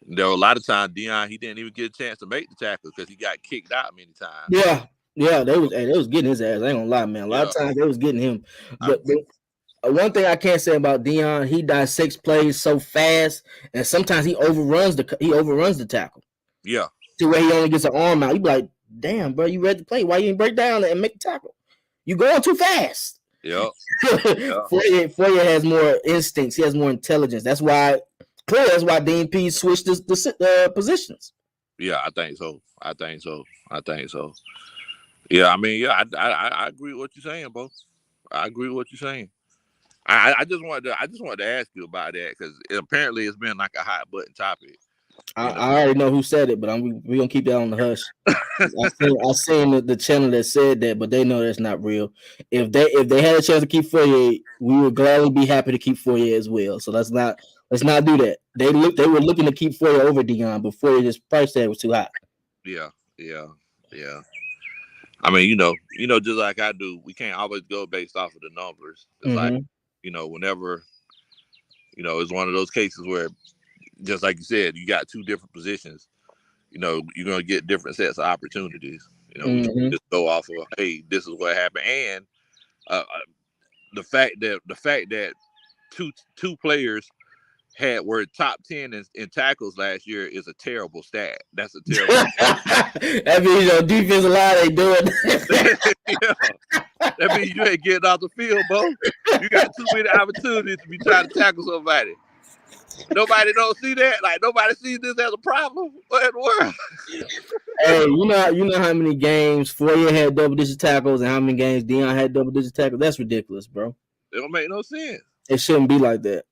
There were a lot of times Deion, he didn't even get a chance to make the tackle because he got kicked out many times. Yeah, they was getting his ass. I ain't gonna lie, man. A lot of times they was getting him. But one thing I can't say about Deion, he dissects plays so fast, and sometimes he overruns the tackle. Yeah. To where he only gets an arm out. You be like, damn, bro, you read the play. Why you didn't break down and make the tackle? You going too fast. Yeah. Foye has more instincts. He has more intelligence. That's why Dean P switched the positions. Yeah, I think so. Yeah, I agree with what you're saying, bro. I agree with what you're saying. I just wanted to ask you about that because apparently it's been like a hot button topic. I already know who said it, but we're gonna keep that on the hush. I seen the channel that said that, but they know that's not real. If they had a chance to keep Foye, we would gladly be happy to keep Foye as well. So let's not do that. They were looking to keep Foye over Deion, but Foye just price tag was too high. Yeah. Just like I do, we can't always go based off of the numbers. It's like, whenever, it's one of those cases where, just like you said, you got two different positions. You're going to get different sets of opportunities. We just go off of, hey, this is what happened, and the fact that two players were top 10 in tackles last year is a terrible stat. That's a terrible stat. That means your defensive line ain't doing that. Yeah. That means you ain't getting off the field, bro. You got too many opportunities to be trying to tackle somebody. Nobody don't see that. Like, nobody sees this as a problem. What in the world? Hey, you know how many games Foye had double-digit tackles and how many games Deion had double-digit tackles? That's ridiculous, bro. It don't make no sense. It shouldn't be like that.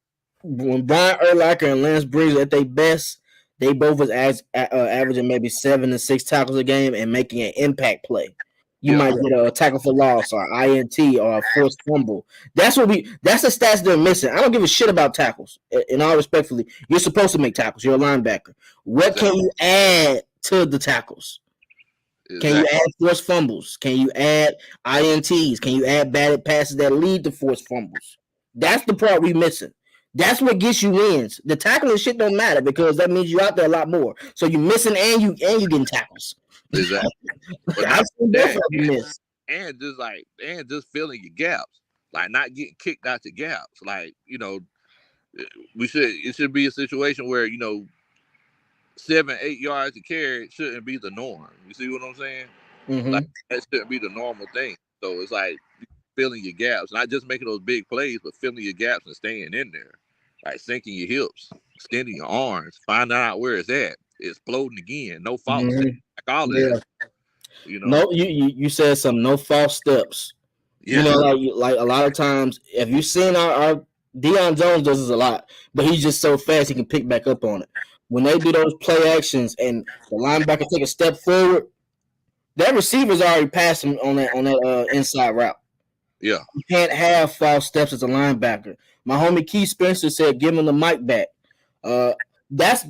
When Brian Urlacher and Lance Briggs at their best, they both was averaging maybe 7 to 6 tackles a game and making an impact play. You might get a tackle for loss or INT or a forced fumble. That's the stats they're missing. I don't give a shit about tackles. In all respectfully, you're supposed to make tackles. You're a linebacker. What can you add to the tackles? Can you add forced fumbles? Can you add INTs? Can you add batted passes that lead to forced fumbles? That's the part we're missing. That's what gets you wins. The tackling shit don't matter because that means you're out there a lot more. So you're missing and you getting tackles. Exactly. I've seen both of them miss. And just filling your gaps, like not getting kicked out your gaps. Like, it should be a situation where 7-8 yards to carry shouldn't be the norm. You see what I'm saying? Mm-hmm. Like that shouldn't be the normal thing. So it's like filling your gaps, not just making those big plays, but filling your gaps and staying in there, like sinking your hips, extending your arms, finding out where it's at, exploding again, no false steps, like all of that. No, you said some no false steps. Yeah. Like a lot of times, if you've seen our Deion Jones does this a lot, but he's just so fast he can pick back up on it. When they do those play actions and the linebacker take a step forward, that receiver's already passed him on that inside route. Yeah, you can't have false steps as a linebacker. My homie Keith Spencer said, "Give him the mic back." That's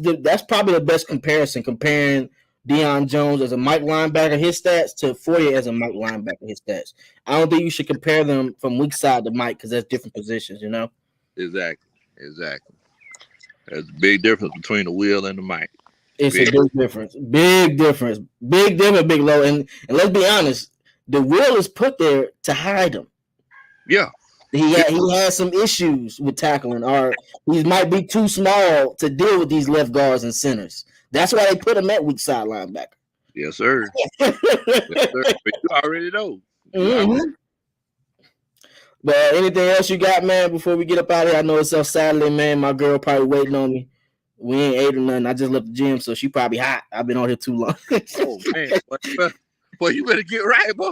probably the best comparison, comparing Deion Jones as a Mike linebacker, his stats, to Foyer as a Mike linebacker, his stats. I don't think you should compare them from weak side to Mike because that's different positions, Exactly. There's a big difference between the wheel and the mic. It's a big difference. Big difference, Big low. And let's be honest, the wheel is put there to hide him. Yeah. He has some issues with tackling, or he might be too small to deal with these left guards and centers. That's why they put him at weak side linebacker. Yes, sir. Yes, sir. But you already know. Mm-hmm. But anything else you got, man, before we get up out of here? I know it's up Saturday, man. My girl probably waiting on me. We ain't ate or nothing. I just left the gym, so she probably hot. I've been on here too long. Oh, man. Boy, you better get right, boy.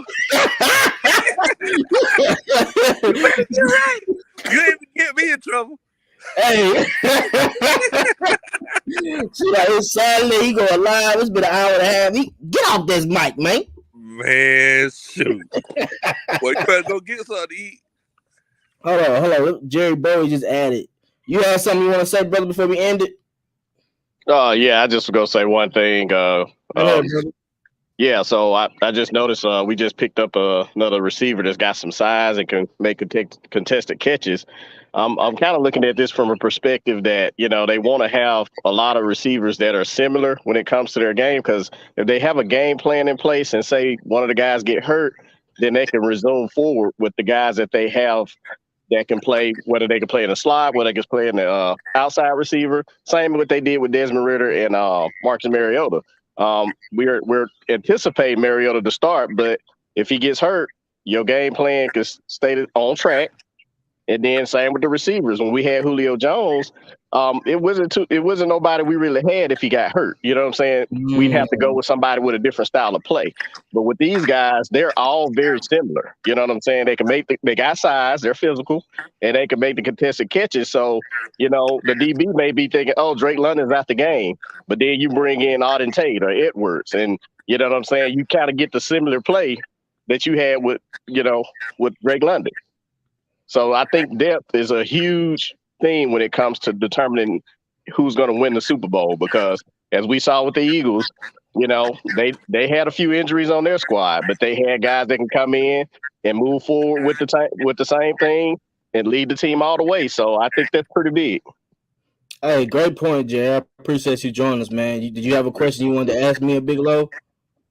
You better get right. You ain't gonna get me in trouble. Hey. She like, it's Saturday. He going live. It's been an hour and a half. Get off this mic, man. Man, shoot. Boy, you better go get something to eat. Hold on. Jerry Bowie just added. You have something you want to say, brother, before we end it? Yeah, I just was gonna say one thing. Yeah, so I just noticed we just picked up another receiver that's got some size and can make contested catches. I'm kind of looking at this from a perspective that, they want to have a lot of receivers that are similar when it comes to their game, because if they have a game plan in place and say one of the guys get hurt, then they can resume forward with the guys that they have that can play, whether they can play in the slot, whether they can play in the outside receiver. Same what they did with Desmond Ridder and Marcus Mariota. We're anticipating Mariota to start, but if he gets hurt, your game plan can stay on track. And then same with the receivers. When we had Julio Jones, it wasn't nobody we really had if he got hurt. You know what I'm saying? We'd have to go with somebody with a different style of play. But with these guys, they're all very similar. You know what I'm saying? They can they got size, they're physical, and they can make the contested catches. So, the DB may be thinking, oh, Drake London's out the game. But then you bring in Auden Tate or Edwards, and you know what I'm saying? You kind of get the similar play that you had with Drake London. So I think depth is a huge thing when it comes to determining who's going to win the Super Bowl, because as we saw with the Eagles, they had a few injuries on their squad, but they had guys that can come in and move forward with the same thing and lead the team all the way. So I think that's pretty big. Hey, great point, Jay. I appreciate you joining us, man. Did you have a question you wanted to ask me, a Big Low?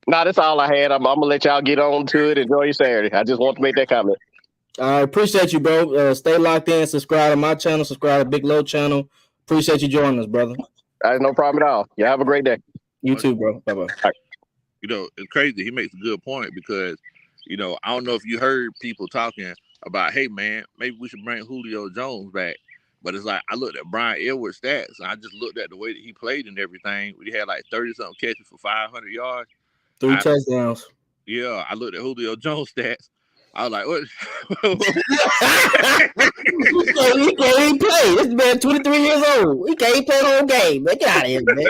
No, that's all I had. I'm going to let y'all get on to it. Enjoy your Saturday. I just want to make that comment. I appreciate you, bro. Stay locked in. Subscribe to my channel. Subscribe to Big Low channel. Appreciate you joining us, brother. No problem at all. Y'all have a great day. You too, bro. Bye-bye. Right. It's crazy. He makes a good point because, I don't know if you heard people talking about, hey, man, maybe we should bring Julio Jones back. But it's like I looked at Bryan Edwards' stats, and I just looked at the way that he played and everything. We had like 30-something catches for 500 yards. 3 touchdowns. Yeah, I looked at Julio Jones' stats. I was like, what? He can't even play. This man 23 years old. He can't even play the whole game. Man, get out of here, man.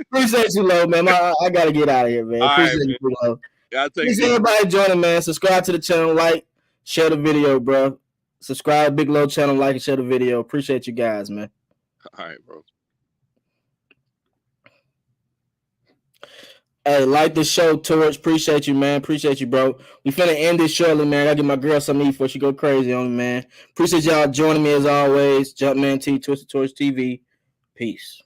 Appreciate you, Low, man. I got to get out of here, man. Appreciate you, Low. Y'all take Thanks it easy. everybody joining, man. Subscribe to the channel, like, share the video, bro. Subscribe to Big Low channel, like, and share the video. Appreciate you guys, man. All right, bro. Hey, like the show, Torch. Appreciate you, man. Appreciate you, bro. We finna end this shortly, man. I gotta get my girl something to eat before she go crazy on me, man. Appreciate y'all joining me as always. Jumpman T, Twisted Torch TV. Peace.